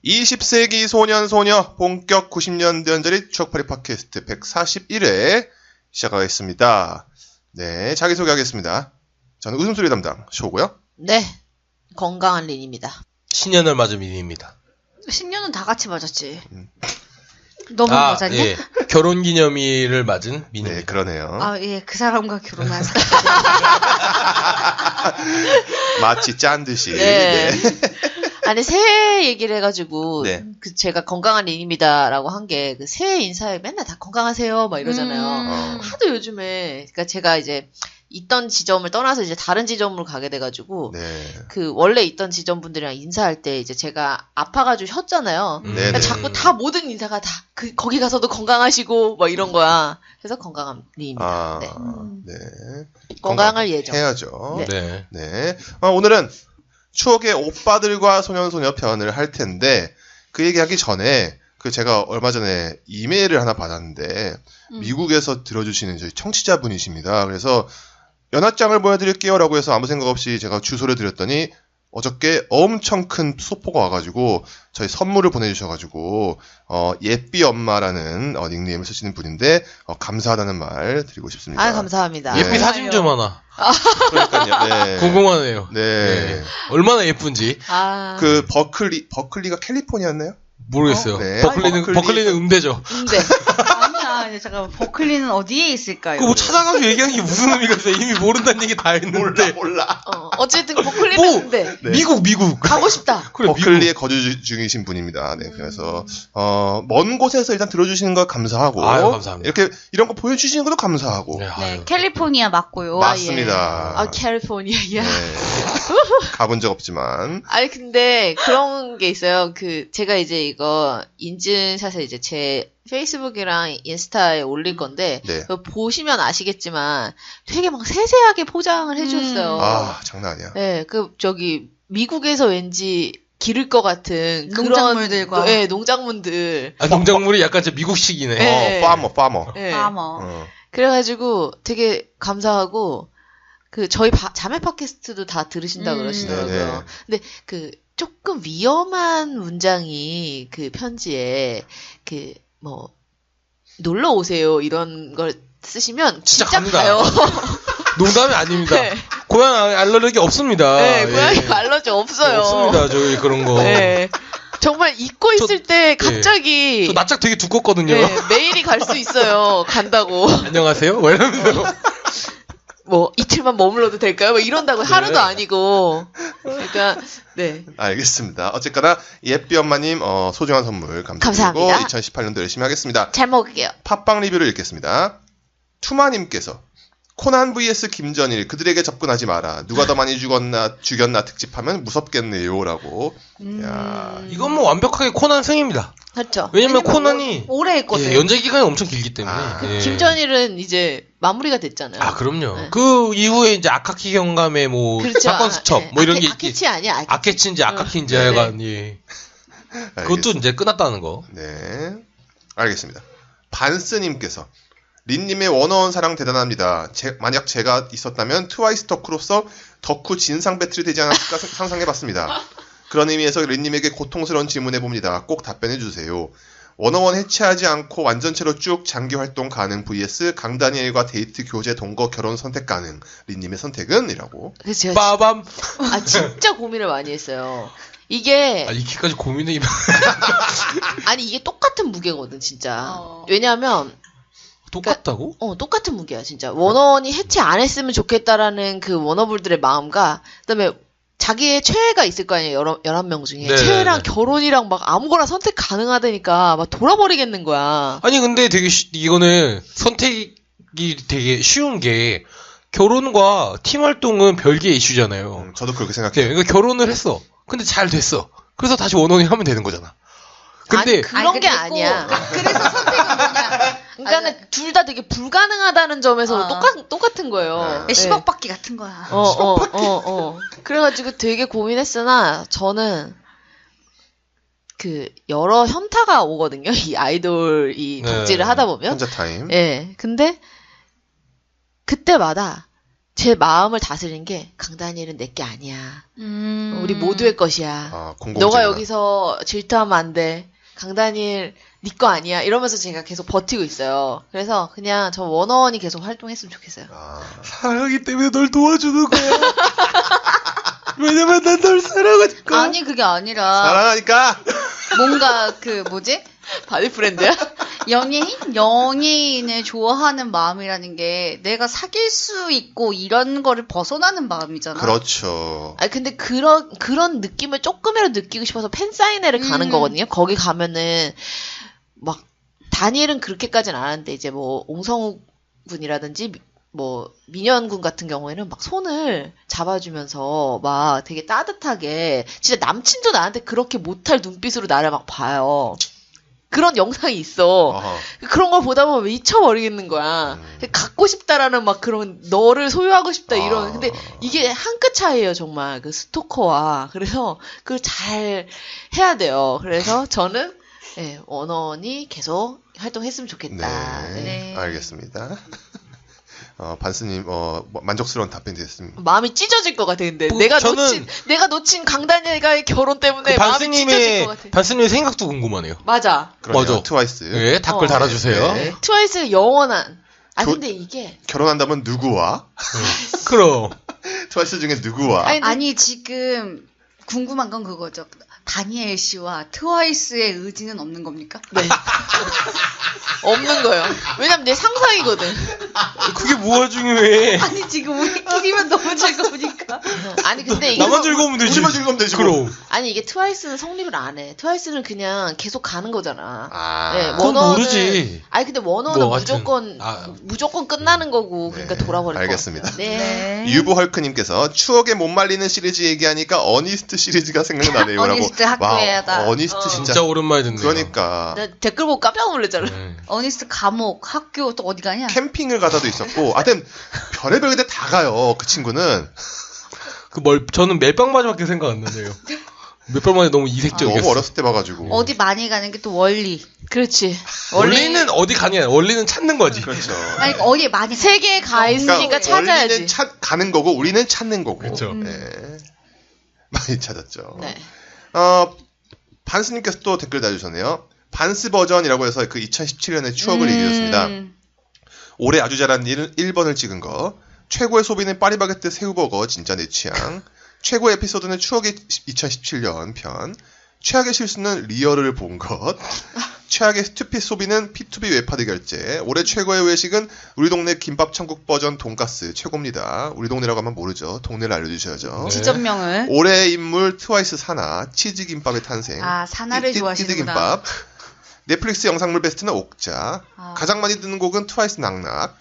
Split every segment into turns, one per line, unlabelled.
20세기 소년소녀 본격 90년대 연절이 추억팔이 팟캐스트 141회 시작하겠습니다. 네, 자기소개하겠습니다. 저는 웃음소리 담당 쇼고요.
네, 건강한 린입니다.
신년을 맞은 민입니다.
신년은 다 같이 맞았지. 너무 맞았니?
예. 결혼기념일을 맞은 민입니다.
네, 그러네요.
아, 예, 그 사람과 결혼한 사람.
마치 짠 듯이.
네.
네.
아니, 새해 얘기를 해가지고,
네.
제가 건강한 린입니다라고 한 게, 그 새해 인사에 맨날 다 건강하세요, 막 이러잖아요. 하도 요즘에, 그러니까 제가 이제, 있던 지점을 떠나서 이제 다른 지점으로 가게 돼가지고,
네.
그 원래 있던 지점 분들이랑 인사할 때 이제 제가 아파가지고 쉬었잖아요. 그러니까 자꾸 다 모든 인사가 다 거기 가서도 건강하시고 뭐 이런 거야. 그래서 건강한 린입니다.
아,
네.
네.
건강할 예정.
해야죠.
네.
네.
네. 오늘은 추억의 오빠들과 소년소녀 편을 할 텐데, 그 얘기하기 전에, 제가 얼마 전에 이메일을 하나 받았는데, 미국에서 들어주시는 저희 청취자분이십니다. 그래서, 연합장을 보여드릴게요 라고 해서 아무 생각 없이 제가 주소를 드렸더니, 어저께 엄청 큰 소포가 와가지고, 저희 선물을 보내주셔가지고, 예삐 엄마라는 닉네임을 쓰시는 분인데, 감사하다는 말 드리고 싶습니다.
아, 감사합니다.
예삐 사진 좀 하나.
그러니까요, 네.
궁금하네요.
네.
얼마나 예쁜지.
아.
버클리가 캘리포니아였나요?
모르겠어요.
네.
버클리는 음대죠.
네.
아니야, 잠깐 버클리는 어디에 있을까요?
그거 뭐 찾아가서 얘기하는 게 무슨 의미가 있어요? 이미 모른다는 얘기 다 했는데.
몰라.
어쨌든 버클리는 네.
네.
미국.
가고 싶다.
그래,
버클리에 거주 중이신 분입니다. 네, 그래서 먼 곳에서 일단 들어주시는 거 감사하고,
아유, 감사합니다.
이런 거 보여주시는 것도 감사하고.
네,
네,
아유.
캘리포니아 맞고요.
맞습니다.
아, 캘리포니아야.
네. 가본 적 없지만.
아니, 근데 그런 게 있어요. 제가 이제 이거 인증샷을 이제 제 페이스북이랑 인스타에 올릴 건데,
네.
그거 보시면 아시겠지만 되게 막 세세하게 포장을 해줬어요.
아, 장난 아니야.
네, 미국에서 왠지 기를 것 같은
농작물들과.
그런, 네, 농작물들.
아, 농작물이 약간 좀 미국식이네.
네.
파머.
네.
파머.
그래가지고 되게 감사하고, 저희 자매 팟캐스트도 다 들으신다 그러시더라고요.
네네.
근데 조금 위험한 문장이 편지에 놀러 오세요 이런 걸 쓰시면
진짜
진짜
갑니다.
가요.
농담이 아닙니다.
네.
고양 알러르기 없습니다.
네, 고양이
예.
알러지 없어요.
없습니다. 저희 그런 거.
네. 정말 잊고 있을 때 갑자기
저 낯짝 되게 두껍거든요.
네, 메일이 갈 수 있어요. 간다고.
안녕하세요? 뭐 이러면서.
이틀만 머물러도 될까요? 뭐 이런다고 하루도 아니고. 그러니까 네.
알겠습니다. 어쨌거나 예삐 엄마님 소중한 선물 감사드리고
감사합니다.
2018년도 열심히 하겠습니다.
잘 먹을게요.
팟빵 리뷰를 읽겠습니다. 투마님께서 코난 vs 김전일 그들에게 접근하지 마라. 누가 더 많이 죽였나 특집하면 무섭겠네요라고. 야.
이건 뭐 완벽하게 코난 승입니다.
그렇죠.
왜냐면 코난이
오래 했거든.
예, 연재 기간이 엄청 길기 때문에. 예.
김전일은 이제 마무리가 됐잖아요.
아, 그럼요.
네.
그 이후에 이제 아카키 경감의
그렇죠.
사건 수첩 뭐 이런 게 있기.
아케치 아니야?
아케치인지 아카키인지
네.
하여간 예. 그것도 이제 끝났다는 거.
네. 알겠습니다. 반스님께서 린님의 원어원 사랑 대단합니다. 만약 제가 있었다면 트와이스 덕후로서 덕후 진상 배틀이 되지 않았을까 상상해봤습니다. 그런 의미에서 린님에게 고통스러운 질문해봅니다. 꼭 답변해주세요. 원어원 해체하지 않고 완전체로 쭉 장기 활동 가능 vs 강다니엘과 데이트 교제 동거 결혼 선택 가능. 린님의 선택은? 이라고.
그래서 제가
빠밤.
진짜 고민을 많이 했어요. 이게
이렇게까지 고민을
아니 이게 똑같은 무게거든 진짜. 왜냐하면
똑같다고?
똑같은 무게야 진짜. 원어원이 해체 안 했으면 좋겠다라는 그 워너블들의 마음과 그다음에 자기의 최애가 있을 거 아니에요. 11명 중에.
네네네.
최애랑 결혼이랑 막 아무거나 선택 가능하다니까 막 돌아버리겠는 거야.
아니 근데 되게 이거는 선택이 되게 쉬운 게 결혼과 팀 활동은 별개의 이슈잖아요.
저도 그렇게
네,
생각해요.
그러니까 결혼을 했어. 근데 잘 됐어. 그래서 다시 원원이 하면 되는 거잖아. 근데
그런 게 아니야.
그래서 선택은 뭐냐?
그러니까는 둘 다 되게 불가능하다는 점에서 똑같은 거예요.
10억 받기 같은 거야.
그래가지고 되게 고민했으나 저는 여러 현타가 오거든요. 이 아이돌이 덕질을 하다 보면.
혼자 타임.
예. 근데 그때마다 제 마음을 다스리는 게 강다니엘은 내 게 아니야. 우리 모두의 것이야. 너가 여기서 질투하면 안 돼. 강다니엘 네 거 아니야. 이러면서 제가 계속 버티고 있어요. 그래서 그냥 저 원어원이 계속 활동했으면 좋겠어요.
사랑하기 때문에 널 도와주는 거야. 왜냐면 난 널 사랑하니까.
아니 그게 아니라
사랑하니까.
뭔가 그 뭐지?
바디프렌드야?
연예인을 좋아하는 마음이라는 게 내가 사귈 수 있고 이런 거를 벗어나는 마음이잖아.
그렇죠.
아니 근데 그런 느낌을 조금이라도 느끼고 싶어서 팬사인회를 가는 거거든요. 거기 가면은 막 다니엘은 그렇게까지는 안 하는데 이제 뭐 옹성욱 군이라든지 뭐 민현군 같은 경우에는 막 손을 잡아주면서 막 되게 따뜻하게 진짜 남친도 나한테 그렇게 못할 눈빛으로 나를 막 봐요. 그런 영상이 있어. 그런 걸 보다 보면 미쳐버리겠는 거야. 갖고 싶다라는 막 그런 너를 소유하고 싶다 이런. 근데 이게 한 끗 차이예요 정말 그 스토커와. 그래서 그걸 잘 해야 돼요. 그래서 저는 원원이 계속 활동했으면 좋겠다.
네. 알겠습니다. 반스님, 만족스러운 답변이 됐습니다.
마음이 찢어질 것 같아, 근데. 내가 놓친 강다니엘과의 결혼 때문에 마음이 찢어질 것 같아.
반스님의 생각도 궁금하네요.
맞아.
맞아. 트와이스.
네, 댓글 달아주세요.
네.
트와이스의 영원한. 근데 이게.
결혼한다면 누구와?
그럼.
트와이스 중에 누구와?
아니, 지금 궁금한 건 그거죠. 다니엘 씨와 트와이스의 의지는 없는 겁니까?
네. 없는 거예요. 왜냐면 내 상상이거든.
그게 뭐가 중요해?
아니 지금 우리끼리만 너무 즐거우니까.
아니 근데 이게
나만 즐거우면 되지.
우리만 즐거우면 되지.
그럼.
아니 이게 트와이스는 성립을 안 해. 트와이스는 그냥 계속 가는 거잖아.
네, 그건 모르지.
아니 근데 원어는 무조건 끝나는 거고 그러니까 돌아버릴 거.
알겠습니다.
네.
유부헐크님께서 추억에 못 말리는 시리즈 얘기하니까 어니스트 시리즈가 생각나네요라고.
어니스트 학교에다.
어니스트
진짜 오랜만에 듣네요.
그러니까.
나 댓글 보고 깜짝 놀랐잖아.
어니스트 감옥, 학교 또 어디 가냐?
캠핑을 가다도 있었고, 하여튼 별의별 데 다 가요. 그 친구는.
저는 멜빵마저밖에 생각 안 나네요. 멜빵 만에 너무 이색적이었어.
너무 어렸을 때 봐가지고.
어디 많이 가는 게 또 원리.
그렇지.
원리는 어디 가냐? 원리는 찾는 거지.
그렇죠.
아니 어디 많이
세계에 가 있으니까 찾아야지.
원리는 가는 거고 우리는 찾는 거고.
그렇죠.
네. 많이 찾았죠.
네.
반스님께서 또 댓글 달아주셨네요. 반스 버전이라고 해서 그 2017년의 추억을 얘기해줬습니다. 올해 아주 잘한 일은 1번을 찍은 거. 최고의 소비는 파리바게뜨 새우버거 진짜 내 취향. 최고의 에피소드는 추억의 2017년 편. 최악의 실수는 리얼을 본 것. 최악의 스투핏 소비는 P2B 웹하드 결제. 올해 최고의 외식은 우리 동네 김밥 천국 버전 돈가스 최고입니다. 우리 동네라고 하면 모르죠. 동네를 알려주셔야죠.
지점명을.
올해의 인물 트와이스 사나. 치즈김밥의 탄생.
사나를 좋아하시는구나.
치즈김밥. 넷플릭스 영상물 베스트는 옥자. 가장 많이 듣는 곡은 트와이스 낙낙.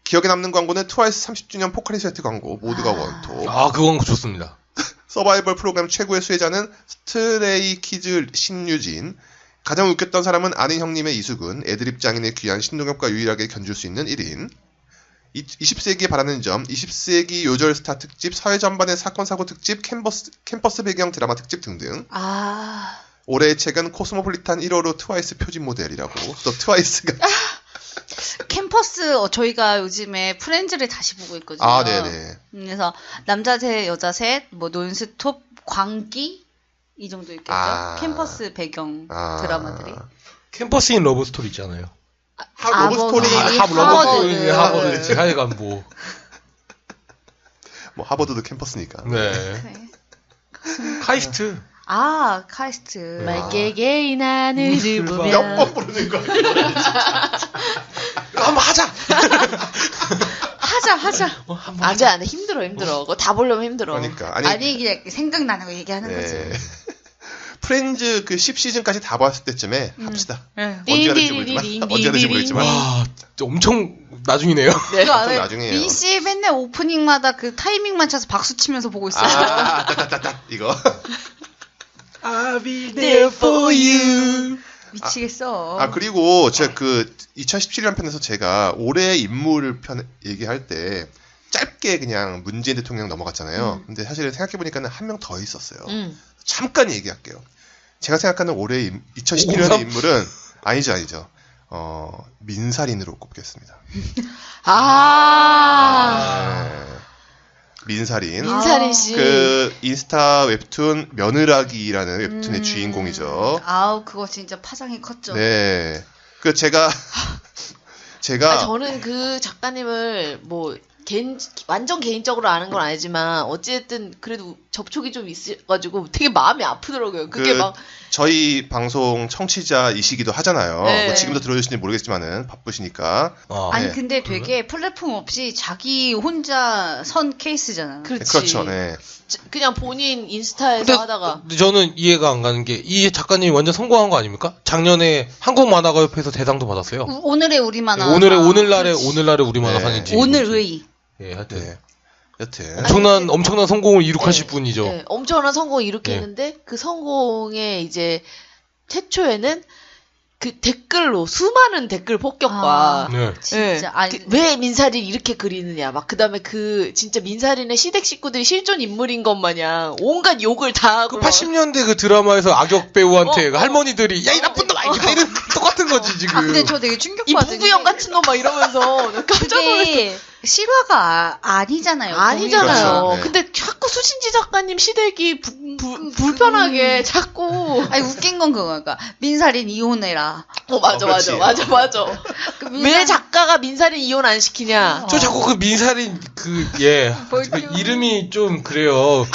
기억에 남는 광고는 트와이스 30주년 포카리 세트 광고. 모두가 원톱.
그건 좋습니다.
서바이벌 프로그램 최고의 수혜자는 스트레이 키즈 신유진. 가장 웃겼던 사람은 아는 형님의 이수근. 애드립 장인의 귀한 신동엽과 유일하게 견줄 수 있는 1인. 20세기에 바라는 점, 20세기 요절 스타 특집, 사회 전반의 사건 사고 특집, 캠퍼스 배경 드라마 특집 등등. 올해의 책은 코스모폴리탄 1호로 트와이스 표진 모델이라고. 또 트와이스가
캠퍼스 저희가 요즘에 프렌즈를 다시 보고 있거든요.
네네.
그래서 남자 셋, 여자 셋, 뭐 논스톱, 광기 이 정도 있겠죠. 캠퍼스 배경 드라마들이.
캠퍼스인 러브 스토리 있잖아요.
러브 스토리,
하버드, 하여간 뭐
하버드도 캠퍼스니까.
네. 카이스트.
카이스트.
맑게 하늘을 보며.
몇 번 부르는 거야?
한번 하자.
하자.
안 돼. 힘들어. 그거 다 보려면 힘들어.
그러니까.
아니 그냥 생각나는 거 얘기하는 거지.
프렌즈 그 10시즌까지 다 봤을 때쯤에 합시다.
언제
될지 모르겠지만.
엄청 나중이네요.
네.
엄청 나중이에요.
빈씨 맨날 오프닝마다 그 타이밍만 쳐서 박수 치면서 보고 있어요.
이거.
I'll be there for you.
미치겠어.
그리고 제가 그 2017년 편에서 제가 올해의 인물 편 얘기할 때 짧게 그냥 문재인 대통령 넘어갔잖아요. 근데 사실 생각해보니까는 한 명 더 있었어요. 잠깐 얘기할게요. 제가 생각하는 올해 2017년의 인물은 아니죠. 민사린으로 꼽겠습니다. 민사린
씨.
그 인스타 웹툰 며느라기라는 웹툰의 주인공이죠.
아우 그거 진짜 파장이 컸죠.
네. 그 제가
저는 그 작가님을 뭐 완전 개인적으로 아는 건 아니지만 어찌됐든 그래도 접촉이 좀 있어가지고 되게 마음이 아프더라고요. 그게 막
저희 방송 청취자이시기도 하잖아요.
네.
뭐 지금도 들어주시는지 모르겠지만은 바쁘시니까.
아니 근데 되게 플랫폼 없이 자기 혼자 선 케이스잖아요.
그렇죠. 네.
그냥 본인 인스타에서 하다가.
근데 저는 이해가 안 가는 게 이 작가님이 완전 성공한 거 아닙니까? 작년에 한국만화가협회에서 대상도 받았어요.
오늘의 우리만화.
오늘날의 우리만화상인지.
오늘의.
예, 하여튼.
네. 여튼
엄청난 성공을 이룩하실 분이죠.
네, 엄청난 성공을 이룩했는데 그 성공에 이제 최초에는 그 댓글로 수많은 댓글 폭격과
진짜
왜 민사린 이렇게 그리느냐 막 그다음에 그 진짜 민사린의 시댁 식구들이 실존 인물인 것 마냥 온갖 욕을 다 하고
80년대 그 드라마에서 악역 배우한테 그 할머니들이 야 이 나쁜 놈 이런 똑같은 거지 지금.
근데 저 되게 충격받은
이 부부형 같은 놈 막 이러면서 깜짝 놀랐어.
실화가 아니잖아요.
아니잖아요.
그렇죠.
근데 자꾸 수신지 작가님 시댁이 불편하게 자꾸.
아니 웃긴 건 그거니까 민사린 이혼해라.
맞아. 왜 작가가 민사린 이혼 안 시키냐?
저 자꾸 그 민사린 그 이름이 좀 그래요.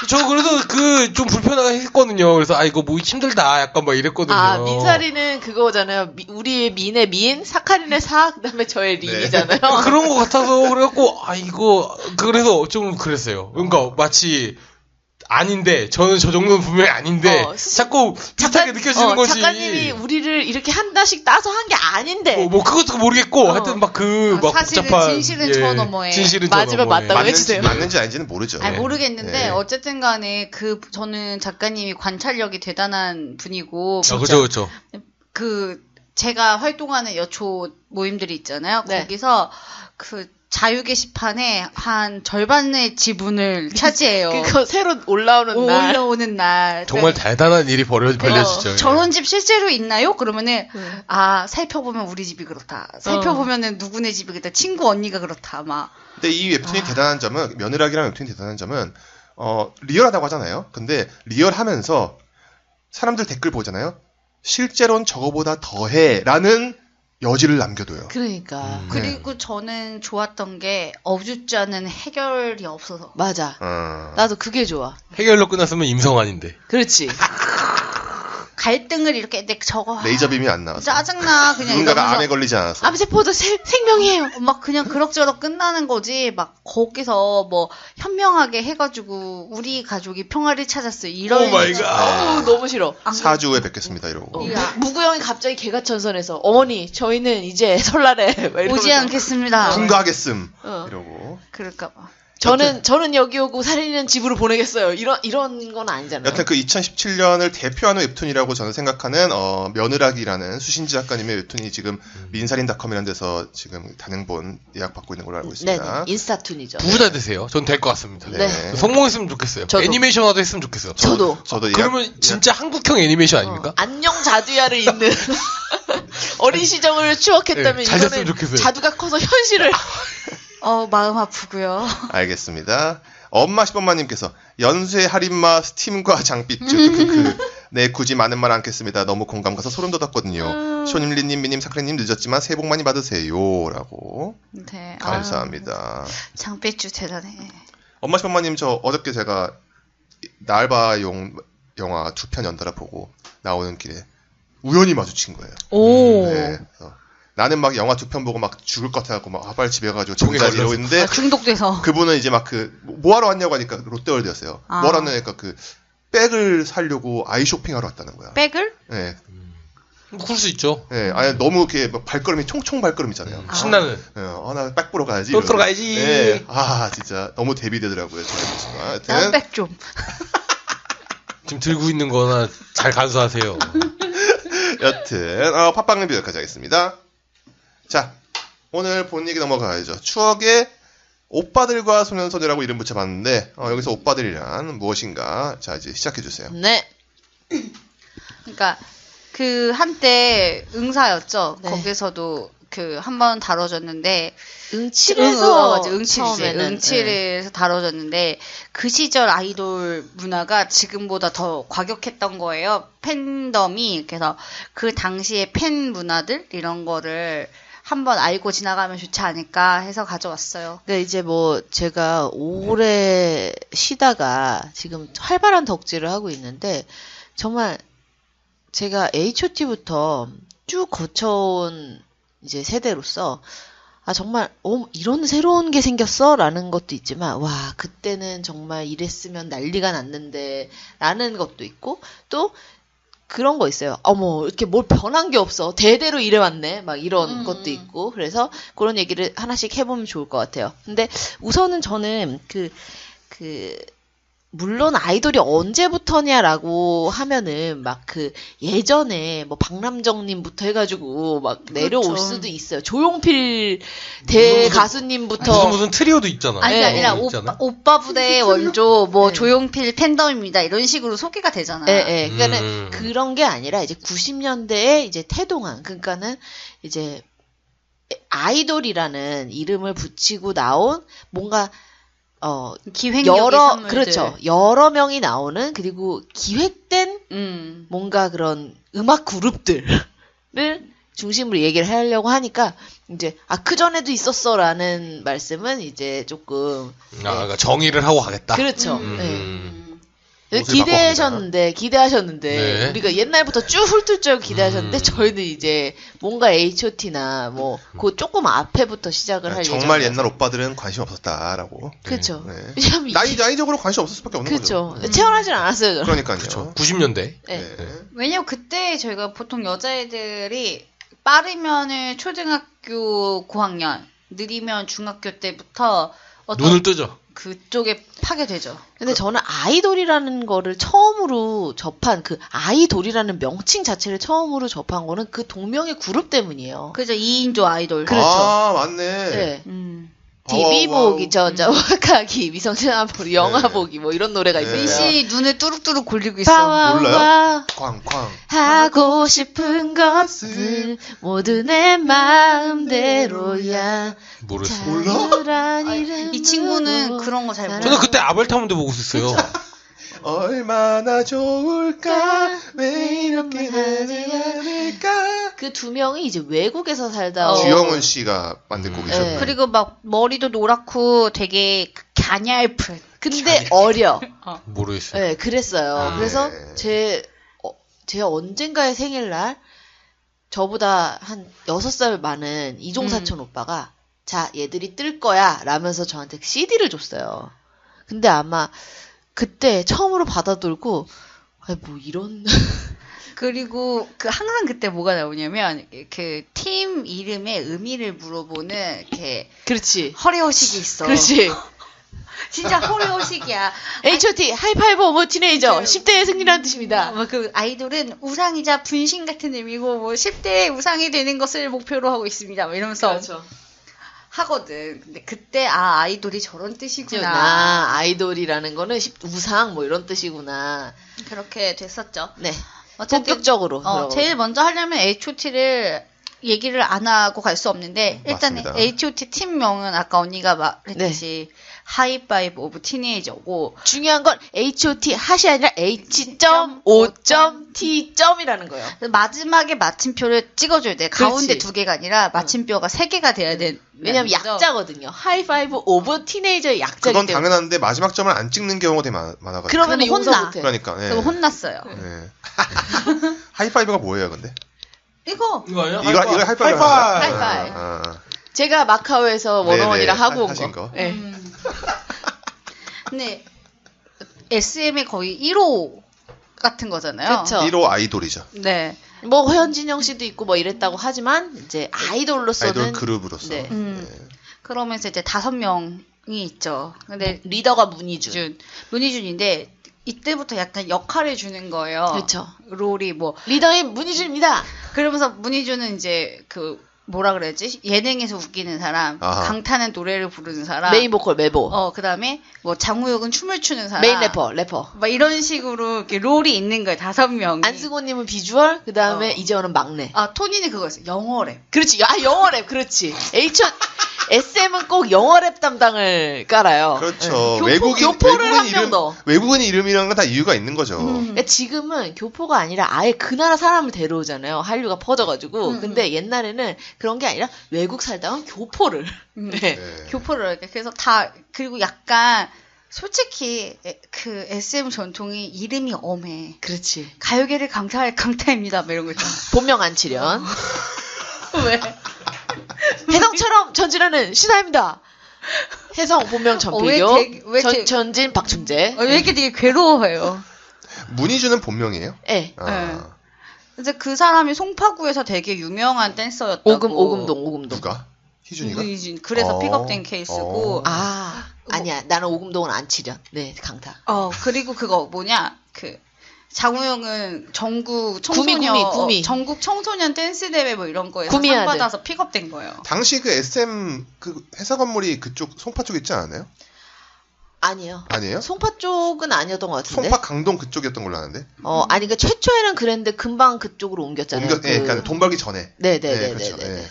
저 그래서 그 좀 불편하게 했거든요. 그래서 이거 뭐 힘들다 약간 막 이랬거든요.
민사린은 그거잖아요. 우리의 민의 민, 사카린의 사, 그다음에 저의 린이잖아요.
그런 거 같아서 그래갖고 그래서 좀 그랬어요. 그러니까 마치 아닌데 저는 저 정도는 분명히 아닌데 자꾸 비슷하게 느껴지는 거지.
작가님이 우리를 이렇게 한다씩 따서 한 게 아닌데.
뭐 그것도 모르겠고 하여튼 막
사실은
복잡한
진실은 저 너머에.
진실은 저
맞으면
너머에.
맞다고 해주세요.
맞는지 아닌지는 모르죠.
아니 모르겠는데
네.
어쨌든 간에 저는 작가님이 관찰력이 대단한 분이고
그렇죠.
제가 활동하는 여초 모임들이 있잖아요.
네.
거기서 그 자유 게시판에 한 절반의 지분을 차지해요.
그거 새로 올라오는 날.
정말 대단한 일이 벌려지죠.
저런 집 실제로 있나요? 그러면은 살펴보면 우리 집이 그렇다. 살펴보면은 누구네 집이 그렇다. 친구 언니가 그렇다. 막.
근데 이 웹툰이 대단한 점은 며느라기라는 웹툰이 대단한 점은 리얼하다고 하잖아요. 근데 리얼하면서 사람들 댓글 보잖아요. 실제로는 저거보다 더해라는 여지를 남겨둬요.
그러니까.
그리고 저는 좋았던 게 어줍잖은 해결이 없어서.
맞아. 나도 그게 좋아.
해결로 끝났으면 임성환인데.
그렇지.
갈등을 이렇게 저거
레이저빔이 안 나와서
짜증나 그냥
누군가가 암에 걸리지 않았어.
암세포도 생명이에요.
막 그냥 그럭저럭 끝나는 거지. 막 거기서 뭐 현명하게 해가지고 우리 가족이 평화를 찾았어요. 이런.
오 마이 갓.
너무 싫어.
4주 후에 뵙겠습니다 이러고.
무구형이 갑자기 개가천선해서 어머니 저희는 이제 설날에
오지 않겠습니다.
분가하겠음 이러고.
그럴까봐.
저는 여기 오고 살인은 집으로 보내겠어요. 이런 건 아니잖아요.
여튼 그 2017년을 대표하는 웹툰이라고 저는 생각하는 며느라기라는 수신지 작가님의 웹툰이 지금 민사린닷컴이라는 데서 지금 단행본 예약 받고 있는 걸로 알고 있습니다.
네, 인스타툰이죠.
부자 되세요. 전 될 것 같습니다.
네.
성공했으면 좋겠어요.
저도.
애니메이션화도 했으면 좋겠어요.
저도
그러면 진짜 한국형 애니메이션 아닙니까?
안녕 자두야를 잇는 어린 시절을 추억했다면
잘 됐으면
이거는
좋겠어요.
자두가 커서 현실을
마음 아프고요.
알겠습니다. 엄마 10번마님께서 연쇄 할인마 스팀과 장삐쭈 네 굳이 많은 말 않겠습니다. 너무 공감 가서 소름 돋았거든요. 쇼님리님 미님 사크레님 늦었지만 새해 복 많이 받으세요 라고.
네,
감사합니다.
장삐쭈 대단해.
엄마 10번마님 저 어저께 제가 나알바용 영화 2편 연달아 보고 나오는 길에 우연히 마주친 거예요.
오.
네, 나는 막 영화 2편 보고 막 죽을 것 같아갖고 막 빨리 집에 가가지고 정자지 이러고 있는데
중독돼서
그분은 이제 막 뭐하러 왔냐고 하니까 롯데월드였어요. 뭐하러 왔냐니까 백을 사려고 아이 쇼핑하러 왔다는 거야.
백을?
네.
그럴 수 있죠.
네, 아니 너무 이렇게 막 발걸음이 총총 발걸음이잖아요.
신나는.
네, 나 백 보러 가야지.
백 보러 가야지.
네, 진짜 너무 대비되더라고요.
난 백 좀.
지금 들고 있는 거나 잘 간수하세요.
여튼 팟빵 리뷰 여기까지 하겠습니다. 자, 오늘 본 얘기 넘어가야죠. 추억의 오빠들과 소년소녀라고 이름 붙여봤는데 여기서 오빠들이란 무엇인가? 자, 이제 시작해주세요.
네.
그러니까 그 한때 응사였죠.
네.
거기서도 그 한 번 다뤄졌는데
응칠에서
응칠에서 다뤄졌는데 그 시절 아이돌 문화가 지금보다 더 과격했던 거예요. 팬덤이. 그래서 그 당시에 팬 문화들 이런 거를 한번 알고 지나가면 좋지 않을까 해서 가져왔어요.
그러니까 이제 뭐 제가 오래 쉬다가 지금 활발한 덕질을 하고 있는데 정말 제가 H.O.T.부터 쭉 거쳐온 이제 세대로서 정말 이런 새로운 게 생겼어라는 것도 있지만 와 그때는 정말 이랬으면 난리가 났는데 라는 것도 있고 또 그런 거 있어요. 어머 이렇게 뭘 변한 게 없어. 대대로 이래왔네. 막 이런 것도 있고 그래서 그런 얘기를 하나씩 해보면 좋을 것 같아요. 근데 우선은 저는 물론 아이돌이 언제부터냐라고 하면은 막 그 예전에 뭐 박남정님부터 해가지고 막 내려올
그렇죠.
수도 있어요. 조용필 대 가수님부터
무슨 트리오도 있잖아.
아니 아니라 오빠 부대의 원조 뭐 조용필 팬덤입니다 이런 식으로 소개가 되잖아.
예. 그러니까는 그런 게 아니라 이제 90년대에 이제 태동한 그러니까는 이제 아이돌이라는 이름을 붙이고 나온 뭔가
기획력의 선물들.
그렇죠. 여러 명이 나오는 그리고 기획된 뭔가 그런 음악 그룹들을 중심으로 얘기를 하려고 하니까 이제 그전에도 있었어라는 말씀은 이제 조금
그러니까 정의를 하고 가겠다.
그렇죠. 기대하셨는데 네. 우리가 옛날부터 쭉 훑을 줄 알고 기대하셨는데 저희는 이제 뭔가 H.O.T.나 뭐 그 조금 앞에부터 시작을 할
정말 옛날 오빠들은 관심 없었다라고.
그렇죠.
네. 나이적으로 관심 없을 수밖에 없는 거죠.
그렇죠. 태어나진 않았어요. 저는.
그러니까요.
그렇죠. 90년대.
네.
왜냐면 그때 저희가 보통 여자애들이 빠르면은 초등학교 고학년, 느리면 중학교 때부터
눈을 뜨죠.
그쪽에 파게 되죠.
근데 저는 아이돌이라는 거를 처음으로 접한 그 아이돌이라는 명칭 자체를 처음으로 접한 거는 그 동명의 그룹 때문이에요.
그죠. 2인조 아이돌.
그렇죠.
맞네.
네. TV 보기, 와카기, 미성년자 보기, 영화 보기, 뭐 이런 노래가 있어요.
민씨 눈을 뚜룩뚜룩 골리고 있어.
몰라요? 쾅쾅.
하고 싶은 것을 모두 내 마음대로야.
모르겠어.
몰라?
이 친구는 그런 거 잘 몰라.
저는 그때 아벨타문도 보고 있었어요.
얼마나 좋을까? 왜 이렇게 하지 않을까?
그 두 명이 이제 외국에서 살다
주영은 씨가 만든 곡이죠.
네.
그리고 막 머리도 노랗고 되게 갸냘픈.
근데 어려.
모르겠어요.
네, 그랬어요. 그래서 제 언젠가의 생일날 저보다 한 6살 많은 이종사촌 오빠가 자, 얘들이 뜰 거야 라면서 저한테 CD를 줬어요. 근데 아마 그때 처음으로 받아들고 뭐 이런
그리고 항상 그때 뭐가 나오냐면 그 팀 이름의 의미를 물어보는 이렇게
그렇지.
허례호식이 있어.
그렇지.
진짜 허례호식이야.
H.O.T. 하이파이브 오브 티네이저 10대의 승리라는 뜻입니다.
그 아이돌은 우상이자 분신 같은 의미고 뭐 10대의 우상이 되는 것을 목표로 하고 있습니다. 뭐 이러면서
그렇죠.
하거든. 근데 그때 아이돌이 저런 뜻이구나.
아이돌이라는 거는 우상 뭐 이런 뜻이구나.
그렇게 됐었죠.
네.
본격적으로.
본격적으로.
제일 먼저 하려면 H.O.T를 얘기를 안 하고 갈 수 없는데 일단
맞습니다.
H.O.T 팀명은 아까 언니가 말했듯이 하이파이브 오브 티네이저고
중요한 건 H.O.T 핫이 아니라 H.O.T.T이라는 거예요.
마지막에 마침표를 찍어줘야 돼. 가운데
그렇지.
2개가 아니라 마침표가 3개가 돼야 돼.
왜냐면 약자거든요. 하이파이브 오브 티네이저의 약자기
그건
때문에.
당연한데 마지막 점을 안 찍는 경우가 되게 많아가지고.
그러면 용서
혼나.
못해.
그러니까. 네.
그럼 혼났어요.
네. 하이파이브가 뭐예요, 근데?
이거
이거요?
이거 하이파이브.
하이파이브. 제가 마카오에서 원어원이랑 하고 온 거.
거.
네.
근데 SM의 거의 1호 같은 거잖아요.
그쵸.
1호 아이돌이죠.
네.
뭐 허현진영 씨도 있고 뭐 이랬다고 하지만 이제 아이돌로서는
아이돌 그룹으로서.
네.
그러면서 이제 5명이 있죠. 근데
리더가 문희준.
문희준인데 이때부터 약간 역할을 주는 거예요.
그렇죠.
롤이 뭐
리더인 문희준입니다.
그러면서 문희준은 이제 그 뭐라 그래야지? 예능에서 웃기는 사람,
아하.
강타는 노래를 부르는 사람,
메인 보컬 메보.
그다음에 뭐 장우혁은 춤을 추는 사람,
메인 래퍼.
막 이런 식으로 이렇게 롤이 있는 거예요. 5명이.
안승호님은 비주얼, 그 다음에 이재원은 막내.
토니는 그거였어. 영어랩.
그렇지. 영어랩, 그렇지. SM은 꼭 영어랩 담당을 깔아요.
그렇죠.
네. 교포를 한 명 더.
외국인 이름이란 건 다 이유가 있는 거죠.
그러니까 지금은 교포가 아니라 아예 그 나라 사람을 데려오잖아요. 한류가 퍼져가지고. 근데 옛날에는 그런 게 아니라 외국 살다가 교포를. 네.
네.
교포를 이렇게. 그래서 그리고 약간, 솔직히, 그 SM 전통이 이름이 엄해.
그렇지.
가요계를 강타입니다. 뭐 이런 거 있잖아.
본명 안치련.
왜?
혜성처럼 전진하는 신하입니다. 혜성 본명 전필교. 전진 박충재.
왜 이렇게 되게 괴로워해요?
문희준은 본명이에요?
네.
근데 그 사람이 송파구에서 되게 유명한 댄서였다고.
오금동.
누가? 희준이가?
문희준. 그래서 픽업된 케이스고.
아니야. 나는 오금동은 안치련. 네, 강타.
그리고 그거 뭐냐? 장우영은 전국 청소년
구미.
전국 청소년 댄스 대회 뭐 이런 거에서 상 받아서 픽업된 거예요.
당시 그 SM 그 회사 건물이 그쪽 송파 쪽 있지 않았나요?
아니에요.
아니에요?
송파 쪽은 아니었던 것 같은데.
송파 강동 그쪽이었던 걸로 아는데.
아니 그 최초에는 그랬는데 금방 그쪽으로 옮겼잖아요.
그러니까 돈 벌기 전에.
네.
그렇죠. 네.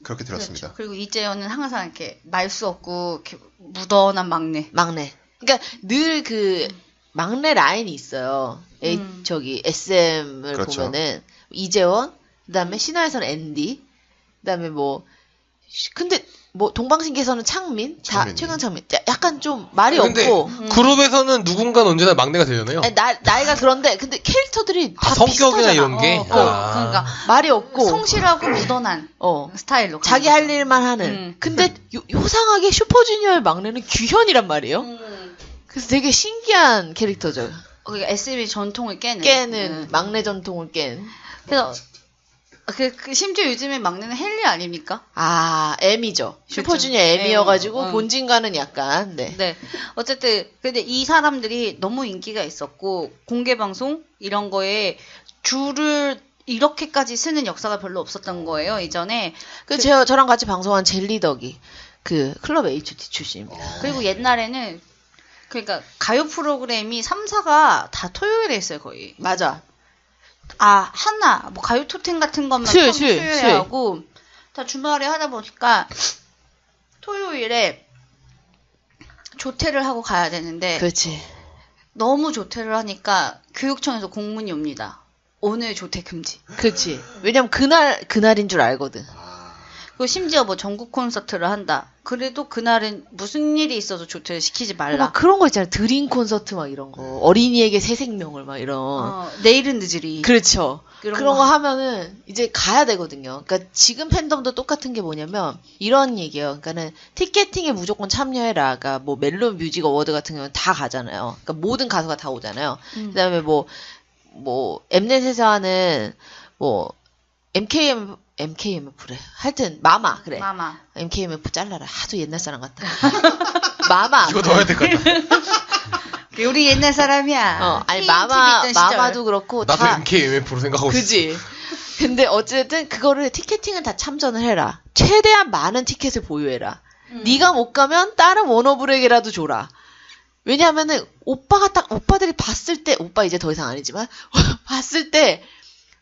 그렇게 들었습니다.
그렇죠. 그리고 이재현은 항상 이렇게 말수 없고 이렇게 무던한 막내.
그러니까 늘 그 막내 라인이 있어요. SM을
그렇죠.
보면은 이재원, 그다음에 신화에서는 앤디, 그다음에 근데 동방신기에서는 창민, 최강창민. 약간 좀 말이 없고.
그룹에서는 누군가는 언제나 막내가 되잖아요.
아니, 나이가 그런데 근데 캐릭터들이 다
성격이나
비슷하잖아.
이런 게.
그러니까
말이 없고
성실하고 무던한 스타일로.
자기 할 일만 하는. 근데 요상하게 슈퍼주니어의 막내는 규현이란 말이에요. 그래서 되게 신기한 캐릭터죠.
SM의 전통을
깨는 막내 전통을 깬.
그래서 심지어 요즘에 막내는 헨리 아닙니까?
M이죠. 슈퍼주니어 M이어가지고 본진과는 약간 네.
어쨌든 근데 이 사람들이 너무 인기가 있었고 공개 방송 이런 거에 줄을 이렇게까지 쓰는 역사가 별로 없었던 거예요 이전에.
저랑 같이 방송한 젤리덕이 그 클럽 HT 출신입니다.
그리고 옛날에는 그러니까 가요 프로그램이 3사가 다 토요일에 있어요 거의.
맞아.
하나 뭐 가요 톱텐 같은 것만 수요일에 하고 다 주말에 하다 보니까 토요일에 조퇴를 하고 가야 되는데.
그렇지.
너무 조퇴를 하니까 교육청에서 공문이 옵니다. 오늘 조퇴 금지.
그렇지. 왜냐면 그날인 줄 알거든.
그리고 심지어 뭐 전국 콘서트를 한다. 그래도 그날은 무슨 일이 있어서 조퇴를 시키지 말라.
그런 거 있잖아요. 드림 콘서트 막 이런 거. 어린이에게 새 생명을 막 이런.
내일은 늦으리.
그렇죠. 그런 거 하면은 이제 가야 되거든요. 그러니까 지금 팬덤도 똑같은 게 뭐냐면 이런 얘기예요. 그러니까는 티켓팅에 무조건 참여해라. 그러니까 뭐 멜론 뮤직 어워드 같은 경우는 다 가잖아요. 그러니까 모든 가수가 다 오잖아요. 그다음에 뭐 엠넷에서 하는 MKMF래. 하여튼 마마 그래.
마마.
MKMF 잘라라. 하도 옛날 사람 같다. 마마.
이거 넣어야 될 것 같다.
우리 옛날 사람이야.
아니 마마도 그렇고
나도
다
MKMF로 생각하고
그지. 근데 어쨌든 그거를 티켓팅은 다 참전을 해라. 최대한 많은 티켓을 보유해라. 네가 못 가면 다른 워너블에게라도 줘라. 왜냐하면은 오빠들이 봤을 때 오빠 이제 더 이상 아니지만 봤을 때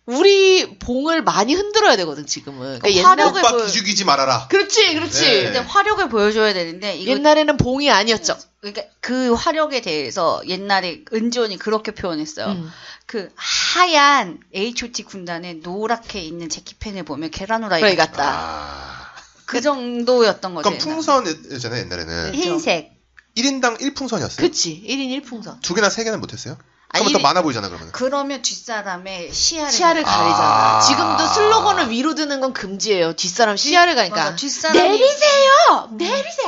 우리 봉을 많이 흔들어야 되거든 지금은.
그러니까 화력을 오빠 기죽이지 말아라.
그렇지.
네.
근데 화력을 보여줘야 되는데
옛날에는 봉이 아니었죠.
그러니까 그 화력에 대해서 옛날에 은지원이 그렇게 표현했어요. 그 하얀 H.O.T 군단에 노랗게 있는 제키팬을 보면 계란 후라이
같다.
그 정도였던 거죠.
그럼 풍선이잖아요 옛날에는.
흰색.
1인당 1풍선이었어요.
그치. 1인 1풍선.
2개나 3개는 못했어요? 그러면 더 많아 보이잖아 그러면.
그러면 뒷사람의
시야를 가리잖아. 지금도 슬로건을 위로 드는 건 금지예요. 뒷사람 시야를 가니까. 내리세요.